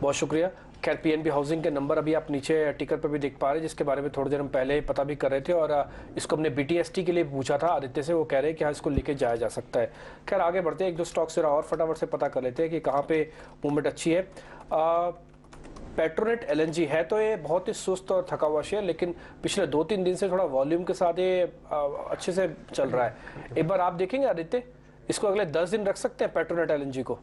बहुत शुक्रिया। खैर पीएनबी हाउसिंग के नंबर अभी आप नीचे टिकर पर भी देख पा रहे हैं, जिसके बारे में थोड़ी देर हम पहले पता भी कर रहे थे, और इसको हमने बीटीएसटी के लिए पूछा था आदित्य से, वो कह रहे हैं कि हाँ इसको लेके जाया जा सकता है। खैर आगे बढ़ते हैं, 1-2 स्टॉक से और फटाफट से पता कर लेते हैं कि कहाँ पे मूवमेंट अच्छी है। पेट्रोनेट एलएनजी है तो ये बहुत ही सुस्त और थका हुआ शेयर, लेकिन पिछले 2-3 दिन से थोड़ा वॉल्यूम के साथ ये अच्छे से चल रहा है। एक बार आप देखेंगे आदित्य, इसको अगले 10 दिन रख सकते हैं पेट्रोनेट एलएनजी को?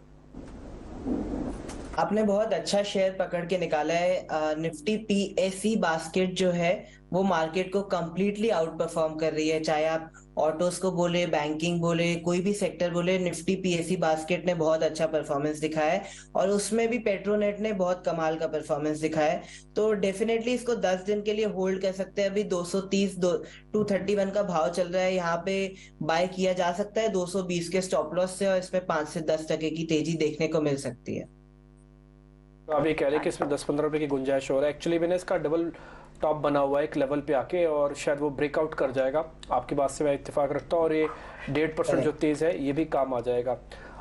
आपने बहुत अच्छा शेयर पकड़ के निकाला है। निफ्टी पीएससी बास्केट जो है वो मार्केट को कंप्लीटली आउट परफॉर्म कर रही है, चाहे आप ऑटोस को बोले, बैंकिंग बोले, कोई भी सेक्टर बोले, निफ्टी पीएससी बास्केट ने बहुत अच्छा परफॉर्मेंस दिखाया है, और उसमें भी पेट्रोनेट ने बहुत कमाल का परफॉर्मेंस दिखाया है। तो डेफिनेटली इसको 10 दिन के लिए होल्ड कर सकते हैं। अभी 230 231 का भाव चल रहा है, यहाँ पे बाय किया जा सकता है 220 के स्टॉप लॉस से, और इसमें 5 से 10% की तेजी देखने को मिल सकती है। तो आप ये कह रहे हैं कि इसमें 10-15 रुपए की गुंजाइश हो रहा है। एक्चुअली मैंने इसका डबल टॉप बना हुआ है एक लेवल पे आके, और शायद वो ब्रेकआउट कर जाएगा। आपकी बात से मैं इत्तेफाक रखता हूँ, और ये 1.5% जो तेज है ये भी काम आ जाएगा।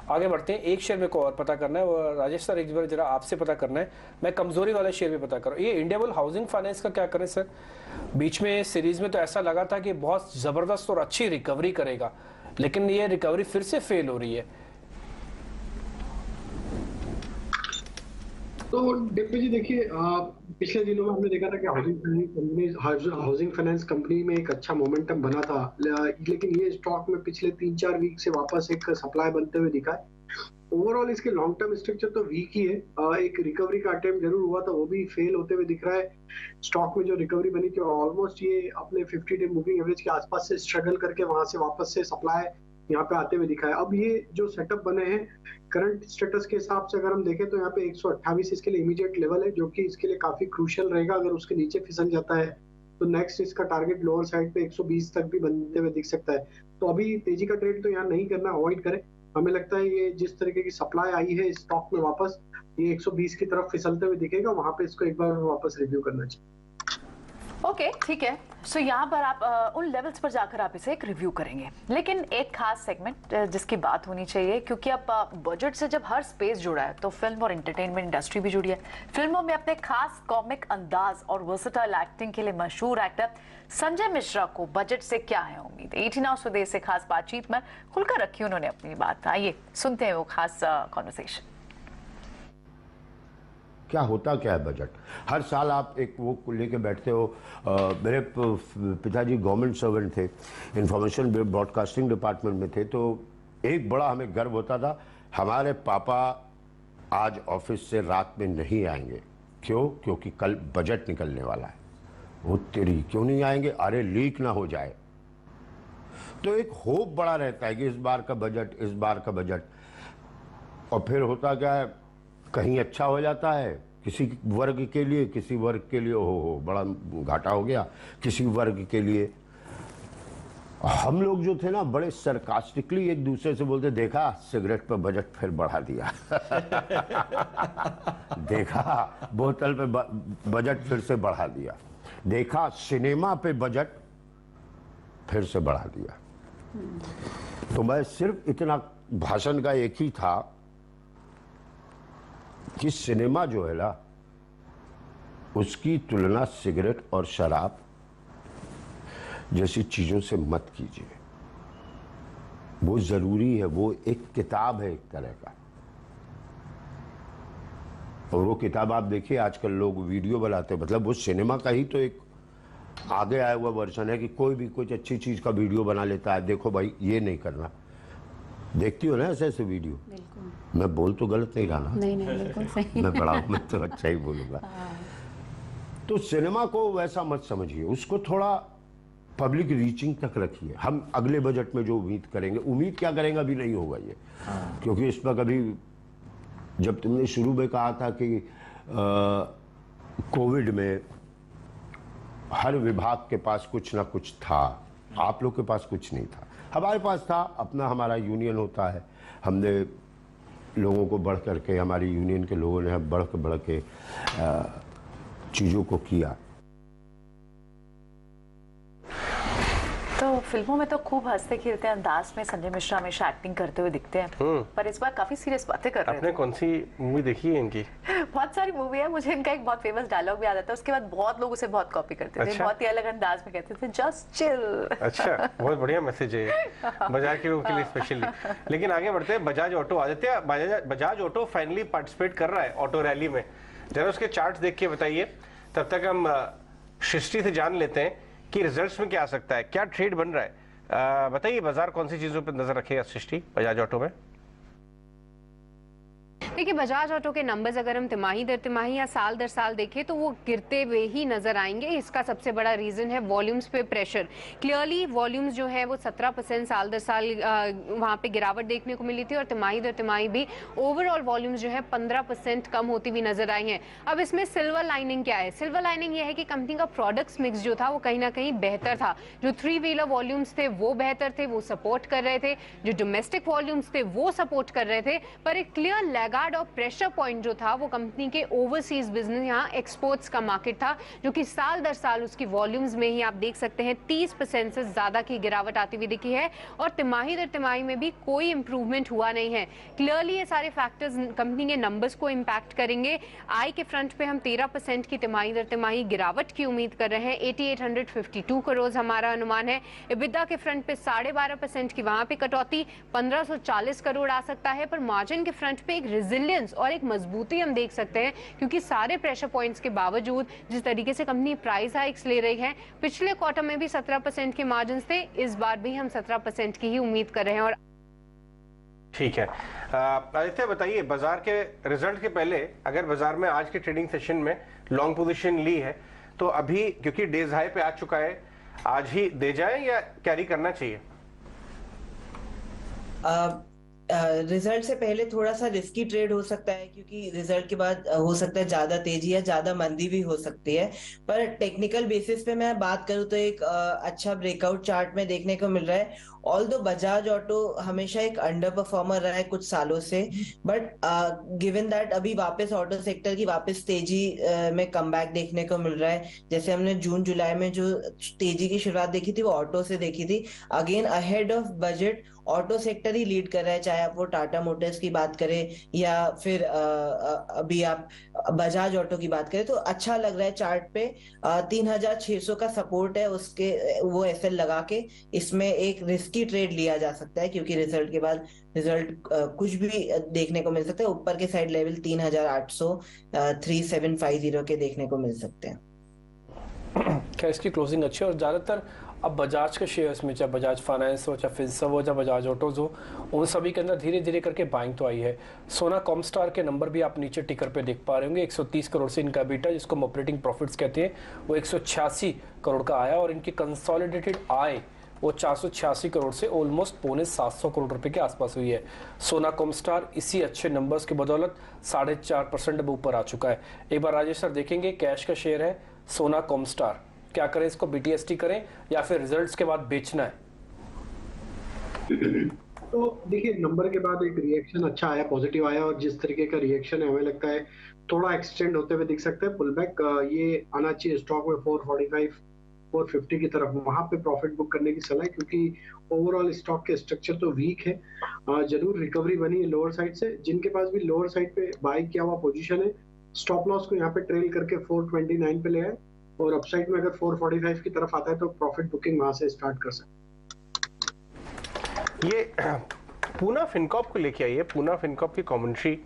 आगे बढ़ते हैं। एक शेयर मेरे को और पता करना है, वो राजेश सर एक बार जरा आपसे पता करना है, मैं कमजोरी वाले शेयर भी पता करूँ। ये इंडियाबुल हाउसिंग फाइनेंस का क्या करें सर? बीच में सीरीज में तो ऐसा लगा था कि बहुत जबरदस्त और अच्छी रिकवरी करेगा, लेकिन ये रिकवरी फिर से फेल हो रही है। तो डिम्पी जी देखिए, पिछले दिनों में हमने देखा था कि हाउसिंग फाइनेंस कंपनी में एक अच्छा मोमेंटम बना था, लेकिन ये स्टॉक में पिछले 3-4 वीक से वापस एक सप्लाई बनते हुए दिखा है। ओवरऑल इसके लॉन्ग टर्म स्ट्रक्चर तो वीक ही है। एक रिकवरी का अटेम्प्ट जरूर हुआ था, वो भी फेल होते हुए दिख रहा है। स्टॉक में जो रिकवरी बनी थी ऑलमोस्ट ये अपने 50 डे मूविंग एवरेज के आसपास से स्ट्रगल करके वहां से वापस से सप्लाई यहाँ पे आते हुए दिखा है। अब ये जो सेटअप बने हैं करंट स्टेटस के हिसाब से अगर हम देखें तो यहाँ पे 128 इसके लिए इमीडिएट लेवल है, जो कि इसके लिए काफी क्रूशियल रहेगा। अगर उसके नीचे फिसल जाता है तो नेक्स्ट इसका टारगेट लोअर साइड पे 120 तक भी बनते हुए दिख सकता है। तो अभी तेजी का ट्रेड तो यहाँ नहीं करना, अवॉइड करें। हमें लगता है ये जिस तरीके की सप्लाई आई है स्टॉक में वापस ये 120 की तरफ फिसलते हुए दिखेगा, वहां पे इसको एक बार वापस रिव्यू करना चाहिए। ओके, ठीक है। सो यहाँ पर आप उन लेवल्स पर जाकर आप इसे एक रिव्यू करेंगे, लेकिन एक खास सेगमेंट जिसकी बात होनी चाहिए, क्योंकि अब बजट से जब हर स्पेस जुड़ा है तो फिल्म और एंटरटेनमेंट इंडस्ट्री भी जुड़ी है। फिल्मों में अपने खास कॉमिक अंदाज और वर्सेटाइल एक्टिंग के लिए मशहूर एक्टर संजय मिश्रा को बजट से क्या है उम्मीद। 18 आवर्स स्वदेश से खास बातचीत में खुलकर रखी उन्होंने अपनी बात। आइए सुनते हैं वो खास कॉन्वर्सेशन। क्या होता क्या है बजट? हर साल आप एक वो लेके बैठते हो। मेरे पिताजी गवर्नमेंट सर्वेंट थे, इंफॉर्मेशन ब्रॉडकास्टिंग डिपार्टमेंट में थे, तो एक बड़ा हमें गर्व होता था, हमारे पापा आज ऑफिस से रात में नहीं आएंगे। क्यों? क्योंकि कल बजट निकलने वाला है। वो तेरी क्यों नहीं आएंगे? अरे लीक ना हो जाए। तो एक होप बड़ा रहता है कि इस बार का बजट, इस बार का बजट। और फिर होता क्या है, कहीं अच्छा हो जाता है किसी वर्ग के लिए, किसी वर्ग के लिए हो बड़ा घाटा हो गया, किसी वर्ग के लिए। हम लोग जो थे ना बड़े सरकास्टिकली एक दूसरे से बोलते, देखा सिगरेट पे बजट फिर बढ़ा दिया देखा बोतल पे बजट फिर से बढ़ा दिया, देखा सिनेमा पे बजट फिर से बढ़ा दिया। तो मैं सिर्फ इतना भाषण का एक ही था कि सिनेमा जो है ना उसकी तुलना सिगरेट और शराब जैसी चीजों से मत कीजिए। वो जरूरी है, वो एक किताब है एक तरह का। और वो किताब आप देखिए आजकल लोग वीडियो बनाते हैं, मतलब वो सिनेमा का ही तो एक आगे आया हुआ वर्जन है कि कोई भी कुछ अच्छी चीज का वीडियो बना लेता है। देखो भाई ये नहीं करना। देखती हो ना ऐसे ऐसे वीडियो? मैं बोल तो गलत नहीं रहा ना? नहीं बिल्कुल सही। मैं बड़ा हूं, मैं तो अच्छा ही बोलूंगा। तो सिनेमा को वैसा मत समझिए, उसको थोड़ा पब्लिक रीचिंग तक रखिए। हम अगले बजट में जो उम्मीद करेंगे, उम्मीद क्या करेंगे अभी नहीं होगा ये, क्योंकि इस पर कभी जब तुमने शुरू में कहा था कि कोविड में हर विभाग के पास कुछ ना कुछ था, आप लोग के पास कुछ नहीं था, हमारे पास था। अपना हमारा यूनियन होता है, हमने लोगों को बढ़ करके, हमारी यूनियन के लोगों ने बढ़ के चीज़ों को किया। तो फिल्मों में तो खूब हंसते खेलते अंदाज में संजय मिश्रा हमेशा एक्टिंग करते हुए दिखते हैं, पर इस बार काफी सीरियस बातें कर रहे हैं। आपने कौन सी मूवी देखी है इनकी? बहुत सारी मूवी है। मुझे इनका एक बहुत फेमस डायलॉग भी आता था, उसके बाद बहुत लोग उसे बहुत कॉपी करते थे। अच्छा? बहुत ही अलग अंदाज में कहते थे, जस्ट चिल। अच्छा, बहुत बढ़िया मैसेज है बाजार के लोगों के लिए स्पेशली। लेकिन आगे बढ़ते हैं, Bajaj auto. Aditya, Bajaj auto finally participate कर रहा है ऑटो रैली में। जरा उसके चार्ट्स देख के बताइए, तब तक हम सृष्टि से जान लेते हैं कि रिजल्ट्स में क्या आ सकता है, क्या ट्रेड बन रहा है। बताइए बाजार कौन सी चीजों पर नजर रखेगा सृष्टि बजाज ऑटो में? देखिए बजाज ऑटो के नंबर्स अगर हम तिमाही दर तिमाही या साल दर साल देखें तो वो गिरते हुए ही नजर आएंगे। इसका सबसे बड़ा रीजन है वॉल्यूम्स पे प्रेशर। क्लियरली वॉल्यूम्स जो है वो 17% साल दर साल वहां पे गिरावट देखने को मिली थी, और तिमाही दर तिमाही भी ओवरऑल वॉल्यूम्स जो है 15% कम होती हुई नजर आई हैं। अब इसमें सिल्वर लाइनिंग क्या है? सिल्वर लाइनिंग ये है कि कंपनी का प्रोडक्ट्स मिक्स जो था वो कहीं ना कहीं बेहतर था। जो 3 व्हीलर वॉल्यूम्स थे वो बेहतर थे, वो सपोर्ट कर रहे थे। जो डोमेस्टिक वॉल्यूम्स थे वो सपोर्ट कर रहे थे, पर एक क्लियर लैगा सेफगार्ड और प्रेशर पॉइंट जो था वो कंपनी के ओवरसीज बिजनेस, यहाँ एक्सपोर्ट्स का मार्केट था, जो कि साल दर साल उसकी वॉल्यूम्स में ही आप देख सकते हैं 30% से ज्यादा की गिरावट आती हुई दिखी है और तिमाही दर तिमाही में भी कोई इंप्रूवमेंट हुआ नहीं है। क्लियरली ये सारे फैक्टर्स कंपनी के नंबर्स को इम्पैक्ट करेंगे। आय के फ्रंट पे हम 13% की तिमाही दर तिमाही गिरावट की उम्मीद कर रहे हैं, 8852 करोड़ हमारा अनुमान है। EBITDA के फ्रंट पे 12.5% की वहां पे कटौती 1540 करोड़ आ सकता है, पर मार्जिन के फ्रंट पे एक रेजिलियंस और एक मजबूती हम देख सकते हैं, क्योंकि सारे प्रेशर पॉइंट्स के बावजूद जिस तरीके से कंपनी प्राइस हाइक्स ले रही है, पिछले क्वार्टर में भी 17% के मार्जिन थे, इस बार भी हम 17% की ही उम्मीद कर रहे हैं। और ठीक है आदित्य, बताइए बाजार के रिजल्ट के पहले अगर बाजार में आज के ट्रेडिंग सेशन में लॉन्ग पोजीशन ली है तो अभी क्योंकि डेज हाई पे आ चुका है, आज ही दे जाए या कैरी करना चाहिए? रिजल्ट से पहले थोड़ा सा रिस्की ट्रेड हो सकता है, क्योंकि रिजल्ट के बाद हो सकता है ज्यादा तेजी या ज्यादा मंदी भी हो सकती है। पर टेक्निकल बेसिस पे मैं बात करूं तो एक अच्छा ब्रेकआउट चार्ट में देखने को मिल रहा है। ऑल्दो बजाज ऑटो हमेशा एक अंडर परफॉर्मर रहा है कुछ सालों से, बट गिवन दैट अभी वापस ऑटो सेक्टर की वापस तेजी में कमबैक देखने को मिल रहा है। जैसे हमने जून जुलाई में जो तेजी की शुरुआत देखी थी वो ऑटो से देखी थी। Again ahead of budget auto sector he lead कर रहा है, चाहे आप वो टाटा मोटर्स की बात करें या फिर अभी आप बजाज ऑटो की बात करें। तो अच्छा लग रहा है चार्ट पे। 3600 का सपोर्ट है, उसके वो एसएल लगा के इसमें एक रिस्की ट्रेड लिया जा सकता है, क्योंकि रिजल्ट के बाद रिजल्ट कुछ भी देखने को मिल सकता है। ऊपर के साइड लेवल 3800 3750 के देखने को मिल सकते हैं। क्या इसकी क्लोजिंग अच्छी है? और ज़्यादातर अब बजाज के शेयर्स में, चाहे बजाज फाइनेंस हो, चाहे फिनसर्व हो, चाहे बजाज ऑटोज हो, उन सभी के अंदर धीरे धीरे करके बाइंग तो आई है। सोना कॉमस्टार के नंबर भी आप नीचे टिकर पे देख पा रहे होंगे। 130 करोड़ से इनका बीटा, जिसको हम ऑपरेटिंग प्रॉफिट्स कहते हैं, वो 186 करोड़ का आया और इनकी कंसोलिडेटेड आय वो 486 करोड़ से ऑलमोस्ट 750 करोड़ रुपए के आसपास हुई है। सोना कॉमस्टार इसी अच्छे नंबर्स की बदौलत 4.5% अब ऊपर आ चुका है। एक बार राजेश सर देखेंगे, कैश का शेयर है सोना कॉमस्टार, क्या करें इसको? BTST करें या फिर रिजल्ट्स के बाद बेचना है? तो देखिए, नंबर के बाद एक रिएक्शन अच्छा आया, पॉजिटिव आया, और जिस तरीके का रिएक्शन है हमें लगता है थोड़ा एक्सटेंड होते हुए दिख सकता है। पुल बैक ये आना चाहिए स्टॉक में 445 450 की तरफ, वहां पे प्रॉफिट बुक करने की सलाह है, क्योंकि ओवरऑल स्टॉक के स्ट्रक्चर तो वीक है। जरूर रिकवरी बनी है लोअर साइड से। जिनके पास भी लोअर साइड पे बाय किया हुआ पोजीशन है, स्टॉप लॉस को यहाँ पे ट्रेल करके 429 पे ले आए, और अपसाइड में अगर 445 की तरफ आता है तो प्रॉफिट बुकिंग वहां से स्टार्ट कर सकते। ये पूना फिनकॉर्प को लेके आई है। पूना फिनकॉर्प की कमेंट्री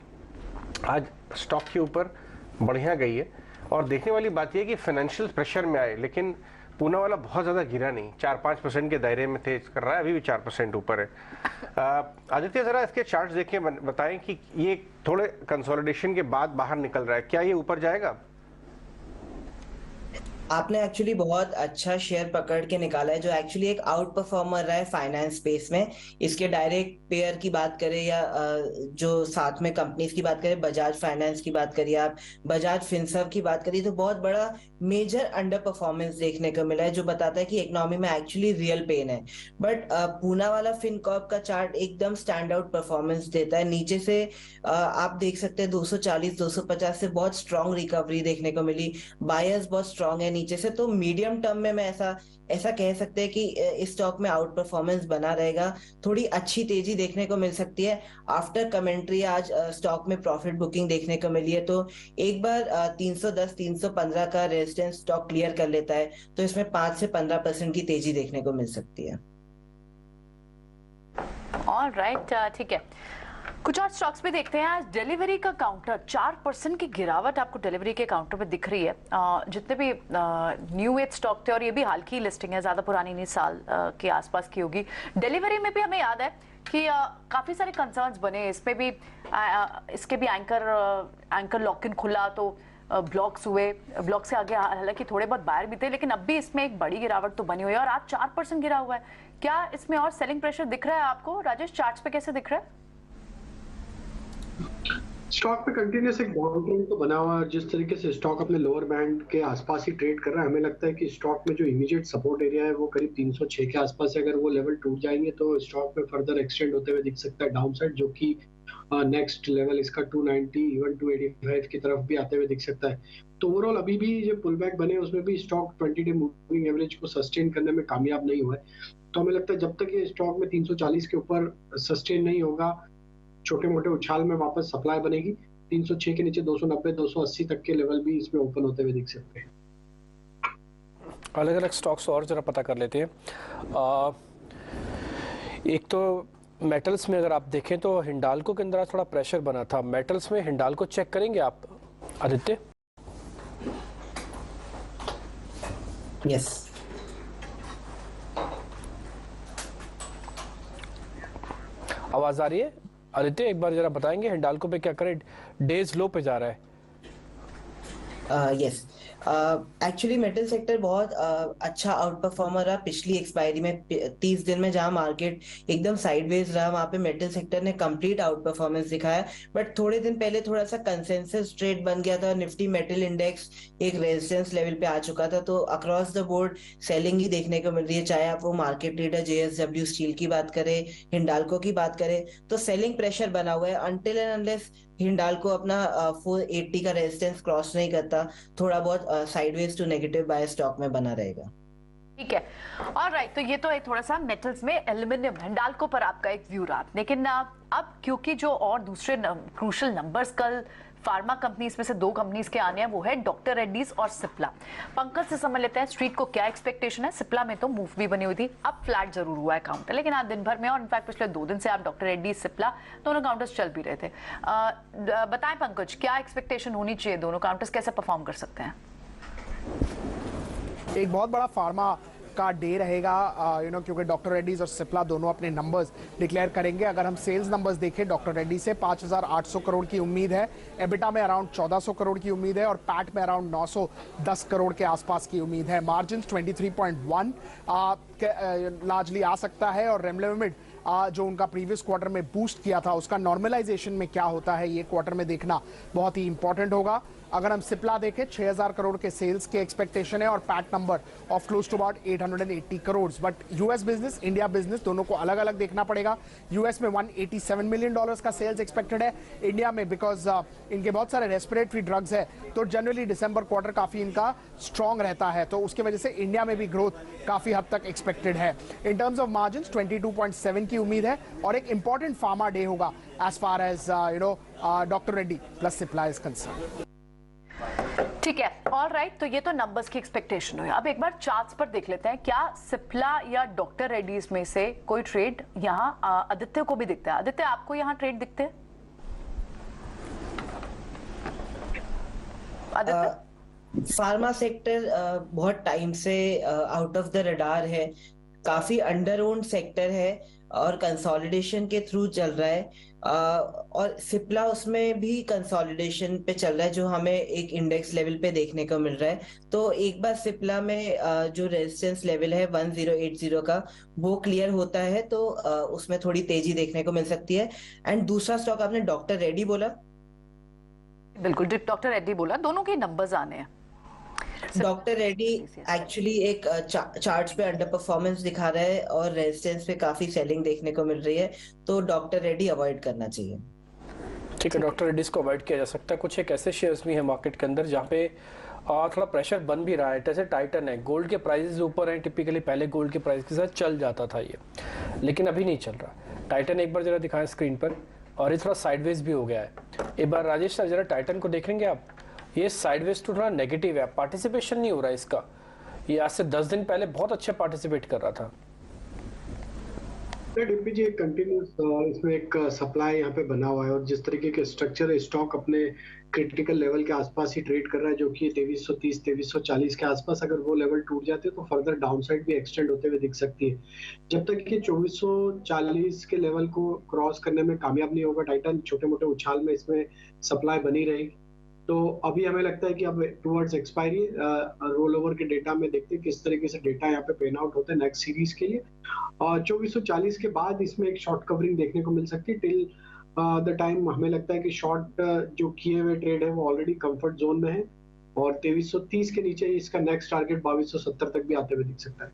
आज स्टॉक के ऊपर बढ़िया गई है, और देखने वाली बात यह है कि फाइनेंशियल प्रेशर में आए, लेकिन पूना वाला बहुत ज्यादा गिरा नहीं, 4-5% के दायरे में तेज कर रहा है, अभी भी 4% ऊपर है। आदित्य, जरा इसके चार्ट्स देखें, बताएं कि ये थोड़े कंसोलिडेशन के बाद बाहर निकल रहा है, क्या ये ऊपर जाएगा? आपने एक्चुअली बहुत अच्छा शेयर पकड़ के निकाला है, जो एक्चुअली एक आउट परफॉर्मर रहा है फाइनेंस स्पेस में। इसके डायरेक्ट पेयर की बात करें या जो साथ में कंपनीज की बात करें, बजाज फाइनेंस की बात करिए, आप बजाज फिनसर्व की बात करिए, तो बहुत बड़ा मेजर अंडर परफॉर्मेंस देखने को मिला है, जो बताता है कि इकोनॉमी में एक्चुअली रियल पेन है। बट पूना वाला फिनकॉर्प का चार्ट एकदम स्टैंड आउट परफॉर्मेंस देता है। नीचे से आप देख सकते हैं 240-250 से बहुत स्ट्रॉन्ग रिकवरी देखने को मिली, बायर्स बहुत स्ट्रॉन्ग है नीचे से। तो मीडियम टर्म में मैं ऐसा कह सकते हैं कि इस स्टॉक में आउट परफॉर्मेंस बना रहेगा, थोड़ी अच्छी तेजी देखने को मिल सकती है। आफ्टर कमेंट्री आज स्टॉक में प्रॉफिट बुकिंग देखने को मिली है, तो एक बार 310-315 का रेजिस्टेंस स्टॉक क्लियर कर लेता है तो इसमें 5 से 15% की तेजी देखने को मिल सकती है। ऑलराइट, ठीक है। कुछ और स्टॉक्स भी देखते हैं। आज डिलीवरी का काउंटर 4% की गिरावट आपको डिलीवरी के काउंटर पे दिख रही है। जितने भी न्यू एज स्टॉक थे, और ये भी हाल की लिस्टिंग है, ज्यादा पुरानी नहीं, साल के आसपास की होगी। डिलीवरी में भी हमें याद है कि काफी सारे कंसर्न्स बने, इसमें भी इसके भी एंकर लॉक इन खुला तो ब्लॉक्स हुए, ब्लॉक से आगे हालांकि थोड़े बहुत बाहर भी थे, लेकिन अब भी इसमें एक बड़ी गिरावट तो बनी हुई है और आज 4% गिरा हुआ है। क्या इसमें और सेलिंग प्रेशर दिख रहा है आपको? राजेश, चार्ट्स पे कैसे दिख रहा है? स्टॉक पे कंटिन्यूस एक डाउन ट्रेंड तो बना हुआ है। जिस तरीके से स्टॉक अपने लोअर बैंड के आसपास ही ट्रेड कर रहा है, हमें लगता है कि स्टॉक में जो इमीडिएट सपोर्ट एरिया है वो करीब 306 के आसपास है। अगर वो लेवल टूट जाएंगे तो स्टॉक में फर्दर एक्सटेंड होते हुए दिख सकता है डाउनसाइड, जो कि नेक्स्ट लेवल इसका 290 इवन 285 की तरफ भी आते हुए दिख सकता है। तो ओवरऑल अभी भी जो पुल बैक बने उसमें भी स्टॉक 20 डे मूविंग एवरेज को सस्टेन करने में कामयाब नहीं हुआ है। तो हमें लगता है जब तक ये स्टॉक में 340 के ऊपर सस्टेन नहीं होगा, छोटे मोटे उछाल में वापस सप्लाई बनेगी। 306 के नीचे 290 280 तक के लेवल भी इसमें ओपन होते हुए दिख सकते हैं। अलग अलग स्टॉक्स और जरा पता कर लेते हैं। एक तो मेटल्स में अगर आप देखें तो हिंडाल्को के अंदर थोड़ा प्रेशर बना था। मेटल्स में हिंडाल्को चेक करेंगे आप आदित्य? यस। आवाज आ रही है आदित्य? एक बार जरा बताएंगे हिंडाल्को पे क्या करें, डेज लो पे जा रहा है। यस, एक्चुअली मेटल सेक्टर बहुत अच्छा आउट परफॉर्मर रहा पिछली एक्सपायरी में। 30 दिन में जहां मार्केट एकदम साइडवेज रहा, वहां पे मेटल सेक्टर ने कंप्लीट आउट परफॉर्मेंस दिखाया। बट थोड़े दिन पहले थोड़ा सा कंसेंसस ट्रेड बन गया था, निफ्टी मेटल इंडेक्स एक रेजिस्टेंस लेवल पे आ चुका था। तो अक्रॉस द बोर्ड सेलिंग ही देखने को मिल रही है, चाहे आप वो मार्केट लीडर JSW स्टील की बात करें, हिंडाल्को की बात करें, तो सेलिंग प्रेशर बना हुआ है। अनटिल एंड अनलेस हिंडाल्को अपना 480 का रेजिस्टेंस क्रॉस नहीं करता, थोड़ा बहुत sideways to negative by stock में बना रहेगा। ठीक है, ऑलराइट। तो ये तो एक थोड़ा सा मेटल्स में एल्यूमिनियम हिंडाल्को पर आपका एक व्यू रहा। लेकिन अब क्योंकि जो और दूसरे क्रूशियल नंबर्स कल फार्मा कंपनीज में से 2 कंपनीज के आने हैं, वो है डॉक्टर रेड्डीज और सिप्ला। पंकज से समझ लेते हैं स्ट्रीट को क्या एक्सपेक्टेशन है। सिप्ला में तो मूव भी बनी हुई थी, अब फ्लैट जरूर हुआ है काउंटर, लेकिन आज दिन भर में और इनफैक्ट पिछले 2 दिन से आप डॉक्टर रेड्डीज सिप्ला दोनों काउंटर्स चल भी रहे थे। बताएं पंकज, क्या एक्सपेक्टेशन होनी चाहिए, दोनों काउंटर्स कैसे परफॉर्म कर सकते हैं? एक बहुत बड़ा फार्मा का डे रहेगा क्योंकि डॉक्टर रेड्डीज और सिप्ला दोनों अपने नंबर्स डिक्लेयर करेंगे। अगर हम सेल्स नंबर्स देखें, डॉक्टर रेड्डी से 5,800 करोड़ की उम्मीद है, एबिटा में अराउंड 1,400 करोड़ की उम्मीद है और पैट में अराउंड 910 करोड़ के आसपास की उम्मीद है। मार्जिन 23.1 लार्जली आ सकता है और रेमडेसिविर जो उनका प्रीवियस क्वार्टर में बूस्ट किया था उसका नॉर्मलाइजेशन में क्या होता है ये क्वार्टर में देखना बहुत ही इंपॉर्टेंट होगा। अगर हम सिप्ला देखें, 6,000 करोड़ के सेल्स के एक्सपेक्टेशन है और PAT number of close to about 880 crore. But US business, India business दोनों को अलग अलग देखना पड़ेगा। यूएस में $187 मिलियन का सेल्स एक्सपेक्टेड है। इंडिया में बिकॉज इनके बहुत सारे रेस्पिरेटरी ड्रग्स है तो जनरली दिसंबर क्वार्टर काफी इनका स्ट्रॉन्ग रहता है, तो उसकी वजह से इंडिया में भी ग्रोथ काफी हद तक एक्सपेक्टेड है। इन टर्म्स ऑफ मार्जिन 22.7 की उम्मीद है और एक इंपॉर्टेंट फार्मा डे होगा as far as doctor Reddy plus Cipla is concern. ठीक है, ऑल राइट। तो ये तो नंबर्स की एक्सपेक्टेशन हुई। अब एक बार चार्ट्स पर देख लेते हैं, क्या सिप्ला या डॉक्टर रेड्डीज में से कोई ट्रेड यहाँ आदित्य को भी दिखता है? आदित्य, आपको यहाँ ट्रेड दिखते हैं? आदित्य, फार्मा सेक्टर बहुत टाइम से आउट ऑफ द रडार है, काफी अंडर ओन्ड सेक्टर है और कंसोलिडेशन के थ्रू चल रहा है। और सिप्ला उसमें भी कंसोलिडेशन पे चल रहा है जो हमें एक इंडेक्स लेवल पे देखने को मिल रहा है। तो एक बार सिप्ला में जो रेजिस्टेंस लेवल है 1080 का वो क्लियर होता है तो उसमें थोड़ी तेजी देखने को मिल सकती है। एंड दूसरा स्टॉक आपने डॉक्टर रेड्डी बोला? बिल्कुल, डॉक्टर रेड्डी बोला, दोनों के नंबर्स आने हैं। डॉक्टर रेड्डी एक्चुअली एक चार्ट्स पे अंडर परफॉर्मेंस दिखा रहा है और रेजिस्टेंस पे काफी सेलिंग देखने को मिल रही है, तो डॉक्टर रेड्डी अवॉइड करना चाहिए। ठीक है, डॉक्टर रेड्डीज को अवॉइड किया जा सकता है। कुछ एक ऐसे शेयर्स भी हैं मार्केट के अंदर जहाँ पे थोड़ा प्रेशर बन भी रहा है, जैसे टाइटन है। गोल्ड के प्राइसेस ऊपर हैं, टिपिकली पहले गोल्ड के प्राइस के साथ चल जाता था ये, लेकिन अभी नहीं चल रहा। टाइटन एक बार जरा दिखाएं स्क्रीन पर, और ये थोड़ा साइडवेज भी हो गया है। एक बार राजेश सर जरा टाइटन को देखेंगे आप, ये साइडवेज तो थोड़ा नेगेटिव है, पार्टिसिपेशन नहीं हो रहा है इसका। ये आज से 10 दिन पहले बहुत अच्छे पार्टिसिपेट कर रहा था। डीपीजी एक कंटिन्यूस इसमें एक सप्लाई यहाँ पे बना हुआ है और जिस तरीके के स्ट्रक्चर है, स्टॉक अपने क्रिटिकल लेवल के आसपास ही ट्रेड कर रहा है जो कि 2330 2340 के आसपास। अगर वो लेवल टूट जाते तो फर्दर डाउनसाइड भी एक्सटेंड होते हुए दिख सकती है। जब तक कि 2440 के लेवल को क्रॉस करने में कामयाब नहीं होगा टाइटन, छोटे मोटे उछाल में इसमें सप्लाई बनी रहेगी। तो अभी हमें लगता है कि अब टुवर्ड्स एक्सपायरी रोल ओवर के डेटा में देखते हैं किस तरीके से डेटा यहाँ पे पेन आउट होता है नेक्स्ट सीरीज के लिए। और 2440 के बाद इसमें एक शॉर्ट कवरिंग देखने को मिल सकती है टिल द टाइम हमें लगता है कि शॉर्ट जो किए हुए ट्रेड है वो ऑलरेडी कंफर्ट जोन में है और 2330 के नीचे इसका नेक्स्ट टारगेट 2270 तक भी आते हुए दिख सकता है।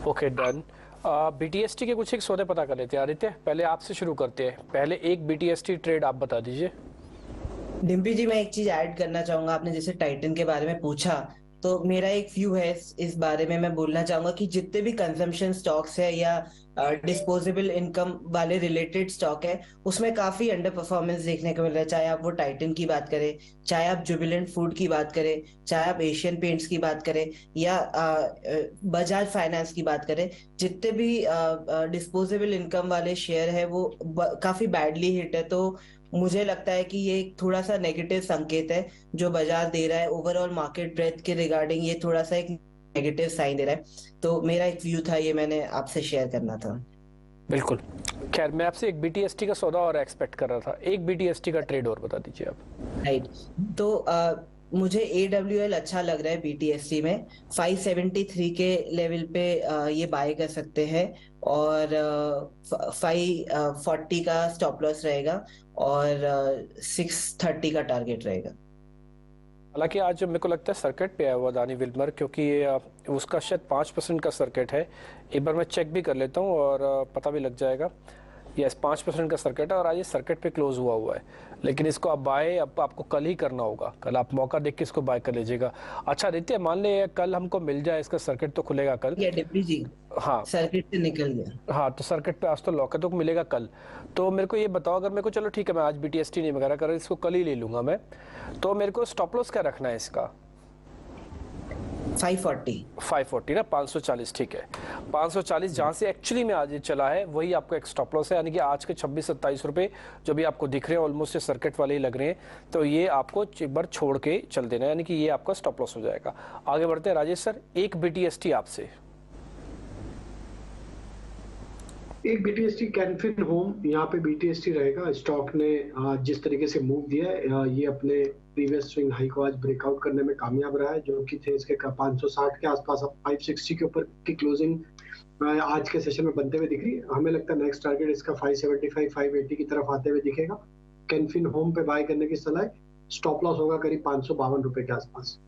Okay done. बीटीएसटी के कुछ एक सौदे पता कर लेते हैं आदित्य, पहले आपसे शुरू करते हैं। पहले एक बीटीएसटी ट्रेड आप बता दीजिए। डिम्पी जी, मैं एक चीज ऐड करना चाहूंगा। आपने जैसे टाइटन के बारे में पूछा, तो मेरा एक व्यू है इस बारे में। मैं बोलना चाहूंगा कि जितने भी कंजम्पशन स्टॉक्स है या डिस्पोजेबल इनकम वाले रिलेटेड स्टॉक है, उसमें काफी अंडर परफॉर्मेंस देखने को मिल रहा है। चाहे आप वो टाइटन की बात करें, चाहे आप जुबिलेंट फूड की बात करें, चाहे आप एशियन पेंट्स की बात करें या बजाज फाइनेंस की बात करें, जितने भी डिस्पोजेबल इनकम वाले शेयर है वो काफी बैडली हिट है। तो मुझे लगता है कि ये थोड़ा सा नेगेटिव संकेत है जो बाजार दे रहा है ओवरऑल मार्केट ब्रेथ के रिगार्डिंग। ये थोड़ा सा एक नेगेटिव साइन दे रहा है। तो मेरा एक व्यू था, ये मैंने आपसे शेयर करना था। बिल्कुल। खैर, मैं आपसे एक बीटीएसटी का सौदा और एक्सपेक्ट कर रहा था। एक बीटीएसटी का ट्रेड और बता दीजिए आप। राइट, तो मुझे AWL अच्छा लग रहा है बीटीएसटी में। 573 के लेवल पे ये बाय कर सकते हैं और 540 का स्टॉप लॉस रहेगा और 630 का टारगेट रहेगा। हालांकि आज मेरे को लगता है सर्किट पे आया हुआ अदानी विल्मर, क्योंकि उसका शायद 5% का सर्किट है। एक बार मैं चेक भी कर लेता हूँ और पता भी लग जाएगा। यस, 5% का सर्किट है और आज ये सर्किट पे क्लोज हुआ है। लेकिन इसको आप बाय अब आपको कल ही करना होगा। कल आप मौका देख के इसको बाय कर लीजिएगा। अच्छा आदित्य, मान ले कल हमको मिल जाए, इसका सर्किट तो खुलेगा कल। ये डिप्टी जी, हाँ, सर्किट से निकल गया। हाँ, तो सर्किट पे आज तो लॉक है, तो मिलेगा कल। तो मेरे को ये बताओ, अगर मेरे को, चलो ठीक है, मैं आज बीटीएसटी नहीं वगैरह कर, इसको कल ही ले लूंगा मैं, तो मेरे को स्टॉप लॉस क्या रखना है इसका? 540 ना, 540। ठीक है, 540 जहां से एक्चुअली में आज ये चला है वही आपका एक स्टॉप लॉस है। यानी कि आज के 26-27 रुपए जो भी आपको दिख रहे हैं ऑलमोस्ट सर्किट वाले ही लग रहे हैं, तो ये आपको एक बार छोड़ के चल देना है, यानी कि ये आपका स्टॉप लॉस हो जाएगा। आगे बढ़ते हैं राजेश सर, एक बीटीएसटी आपसे। एक बीटीएसटी कैनफिन होम, यहाँ पे बीटीएसटी रहेगा। स्टॉक ने जिस तरीके से मूव दिया है, ये अपने प्रीवियस स्विंग हाई को आज ब्रेकआउट करने में कामयाब रहा है, जो कि थे इसके 560 के आसपास। अब 560 के ऊपर की क्लोजिंग आज के सेशन में बनते हुए दिख रही है। हमें लगता है नेक्स्ट टारगेट इसका 575 580 की तरफ आते हुए दिखेगा। कैनफिन होम पे बाय करने की सलाह। स्टॉप लॉस होगा करीब 552 रुपए के आसपास।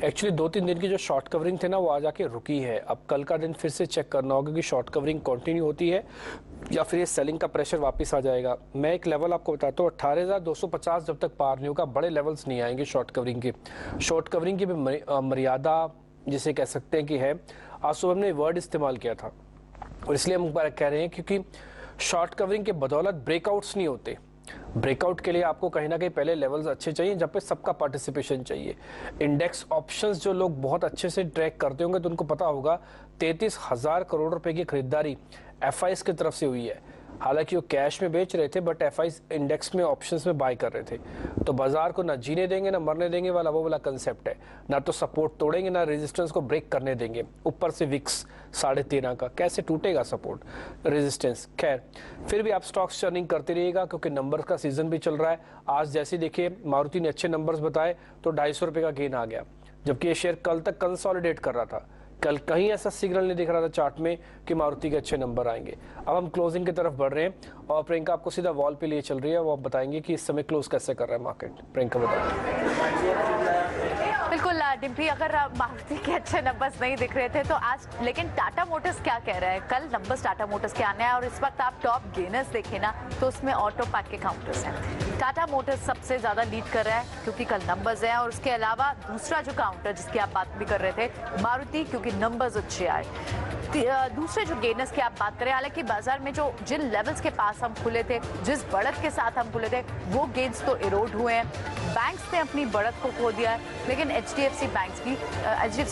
एक्चुअली 2-3 दिन की जो शॉर्ट कवरिंग थे ना, वो आज आके रुकी है। अब कल का दिन फिर से चेक करना होगा कि शॉर्ट कवरिंग कंटिन्यू होती है या फिर ये सेलिंग का प्रेशर वापस आ जाएगा। मैं एक लेवल आपको बताता हूँ, 18,250 जब तक पार नहीं होगा, बड़े लेवल्स नहीं आएंगे शॉर्ट कवरिंग के। शॉर्ट कवरिंग की भी मर्यादा जिसे कह सकते हैं कि है, आज सुबह हमने वर्ड इस्तेमाल किया था और इसलिए हम कह रहे हैं क्योंकि शॉर्ट कवरिंग के बदौलत ब्रेकआउट्स नहीं होते। ब्रेकआउट के लिए आपको कहीं ना कहीं पहले लेवल्स अच्छे चाहिए जब पे सबका पार्टिसिपेशन चाहिए। इंडेक्स ऑप्शंस जो लोग बहुत अच्छे से ट्रैक करते होंगे तो उनको पता होगा 33,000 करोड़ रुपए की खरीदारी एफआईएस की तरफ से हुई है। हालांकि वो कैश में बेच रहे थे बट एफआईएस इंडेक्स में ऑप्शंस में बाय कर रहे थे। तो बाजार को ना जीने देंगे ना मरने देंगे वाला वो वाला कंसेप्ट है। ना तो सपोर्ट तोड़ेंगे ना रेजिस्टेंस को ब्रेक करने देंगे। ऊपर से विक्स 13.5 का कैसे टूटेगा सपोर्ट रेजिस्टेंस। खैर, फिर भी आप स्टॉक्स चर्निंग करते रहिएगा क्योंकि नंबर्स का सीजन भी चल रहा है। आज जैसे देखिए मारुति ने अच्छे नंबर्स बताए तो 250 रुपये का गेन आ गया, जबकि ये शेयर कल तक कंसोलिडेट कर रहा था। कल कहीं ऐसा सिग्नल नहीं दिख रहा था चार्ट में कि मारुति के अच्छे नंबर आएंगे। अब हम क्लोजिंग की तरफ बढ़ रहे हैं और प्रियंका आपको सीधा वॉल पे लिए चल रही है, वो आप बताएंगे कि इस समय क्लोज कैसे कर रहा है मार्केट। प्रियंका बताइए। बिल्कुल डिम्पी, अगर मारुति के अच्छे नंबर्स नहीं दिख रहे थे तो आज, लेकिन टाटा मोटर्स क्या कह रहा है? कल नंबर्स टाटा मोटर्स के आने हैं और इस वक्त आप टॉप गेनर्स देखें ना तो उसमें ऑटो पैक के काउंटर्स हैं। टाटा मोटर्स सबसे ज्यादा लीड कर रहा है क्योंकि कल नंबर्स हैं, और उसके अलावा दूसरा जो काउंटर जिसकी आप बात भी कर रहे थे मारुति, क्योंकि नंबर्स अच्छे आए। दूसरे जो गेनर्स की आप बात करें, हालांकि बाजार में जो जिन लेवल्स के पास हम खुले थे, जिस बढ़त के साथ हम खुले थे, वो गेन्स तो इरोड हुए हैं। बैंक्स ने अपनी बढ़त को खो दिया है, लेकिन एचडीएफसी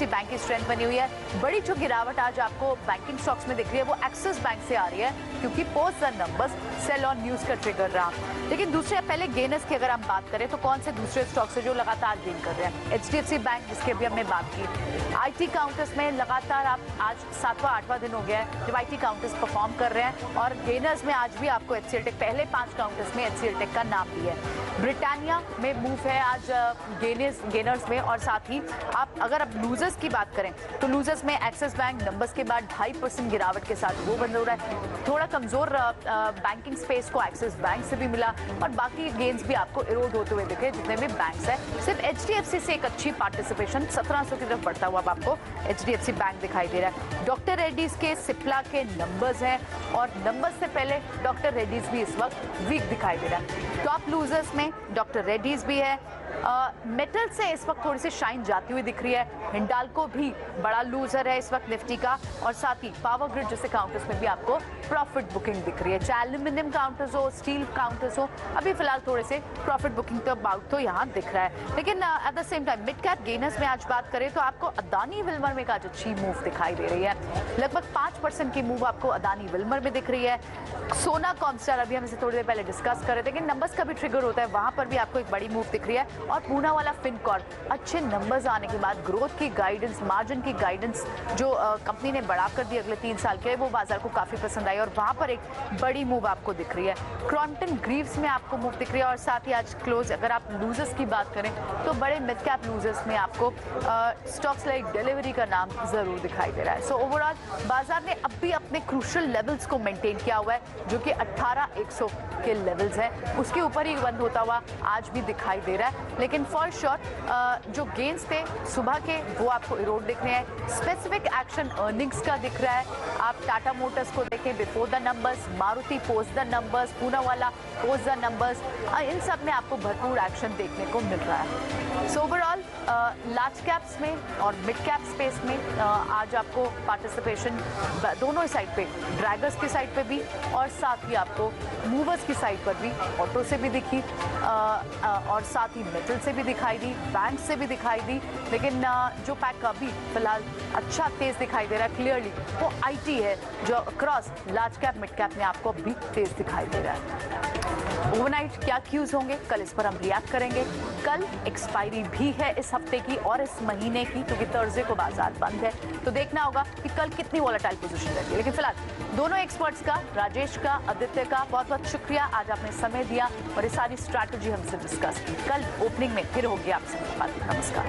बैंक की स्ट्रेंथ बनी हुई है। बड़ी जो गिरावट आज आपको बैंकिंग स्टॉक्स में दिख रही है वो एक्सिस बैंक से आ रही है क्योंकि post the numbers sell on news का ट्रिगर रहा। लेकिन दूसरे पहले गेनर्स की अगर हम बात करें तो कौन से दूसरे स्टॉक्स है जो लगातार गेन कर रहे हैं? एचडीएफसी बैंक जिसकी अभी हमने बात की। आईटी काउंटर्स में लगातार आप आज 7वां 8वां दिन हो गया है जब IT काउंटर्स परफॉर्म कर रहे हैं और गेनर्स में आज भी आपको HCL टेक पहले 5 काउंटर्स में HCL टेक का नाम भी है। ब्रिटानिया में मूव है आज गेनर्स में, और साथ ही अगर आप लूजर्स की बात करें तो लूजर्स में एक्सिस बैंक नंबर्स के बाद 2.5% गिरावट के साथ वो बंद हो रहा है। थोड़ा कमजोर बैंकिंग स्पेस को एक्सिस बैंक से भी मिला और बाकी गेन्स भी आपको इरोड होते हुए दिखे जितने भी बैंक्स है। सिर्फ HDFC से एक अच्छी पार्टिसिपेशन 1700 की तरफ बढ़ता हुआ अब आपको HDFC बैंक दिखाई दे रहा है। डॉक्टर रेड्डीज के सिप्ला के नंबर्स हैं और नंबर्स से पहले डॉक्टर रेड्डीज भी इस वक्त वीक दिखाई दे रहा है। टॉप लूजर्स में डॉक्टर रेड्डीज भी है। मेटल से इस वक्त थोड़ी सी शाइन जाती हुई दिख रही है। हिंडाल्को भी बड़ा लूजर है इस वक्त निफ्टी का, और साथ ही पावर ग्रिड जैसे काउंटर्स में भी आपको प्रॉफिट बुकिंग दिख रही है। चाहे एल्यूमिनियम काउंटर्स हो, स्टील काउंटर्स हो, अभी फिलहाल थोड़े से प्रॉफिट बुकिंग तो अबाउट तो यहाँ दिख रहा है। लेकिन at the same time mid cap gainers में आज बात करें तो आपको अदानी विल्मर में आज अच्छी मूव दिखाई दे रही है। लगभग 5% की मूव आपको अदानी विल्मर में दिख रही है। सोना कॉमस्टार अभी हम इसे थोड़ी देर पहले डिस्कस कर रहे थे, लेकिन नंबर्स का भी ट्रिगर होता है, वहां पर भी आपको एक बड़ी मूव दिख रही है। और पूना वाला फिनकॉर्प अच्छे नंबर्स आने के बाद ग्रोथ की गाइडेंस, मार्जिन की गाइडेंस जो कंपनी ने बढ़ाकर दी अगले 3 साल के लिए, वो बाजार को काफी पसंद आई और वहां पर एक बड़ी मूव आपको दिख रही है। क्रॉम्पटन ग्रीव्स में आपको मूव दिख रही है। और साथ ही आज क्लोज अगर आप लूजर्स की बात करें तो बड़े मिड कैप लूजर्स में आपको स्टॉक्स लाइक डिलीवरी का नाम जरूर दिखाई दे रहा है। सो ओवरऑल बाजार ने अब भी अपने क्रूशियल लेवल्स को मेंटेन किया हुआ है जो कि 18,100 के लेवल्स हैं, उसके ऊपर ही बंद होता हुआ आज भी दिखाई दे रहा है। लेकिन फॉर श्योर जो गेन्स थे सुबह के वो आपको इरोड दिख रहे हैं। स्पेसिफिक एक्शन अर्निंग्स का दिख रहा है। आप टाटा मोटर्स को देखें before the numbers, Maruti post the numbers, Poona वाला पोस्ट द नंबर्स, इन सब में आपको भरपूर एक्शन देखने को मिल रहा है। सो ओवरऑल लार्ज कैप्स में और मिड कैप स्पेस में आज आपको पार्टिसिपेशन दोनों साइड पे, ड्रैगर्स की साइड पे भी और साथ ही आपको मूवर्स की साइड पर भी ऑटो से भी दिखी और साथ ही मेटल से भी दिखाई दी, बैंक से भी दिखाई दी। लेकिन जो पैक अभी फिलहाल अच्छा तेज दिखाई दे रहा है क्लियरली वो IT है जो cross large cap mid cap में आपको अभी तेज दिखाई दे रहा है। ओवरनाइट क्या क्यूज होंगे कल इस पर हम रिएक्ट करेंगे। कल एक्सपायरी भी है इस हफ्ते की और इस महीने की, क्योंकि थर्सडे को बाजार बंद है, तो देखना होगा कि कल कितनी वॉलेटाइल पोजीशन रहती है। लेकिन फिलहाल दोनों एक्सपर्ट्स का, राजेश का, आदित्य का बहुत बहुत शुक्रिया, आज आपने समय दिया और ये सारी स्ट्रैटेजी हमसे डिस्कस की। कल ओपनिंग में फिर होगी आपसे बात। नमस्कार।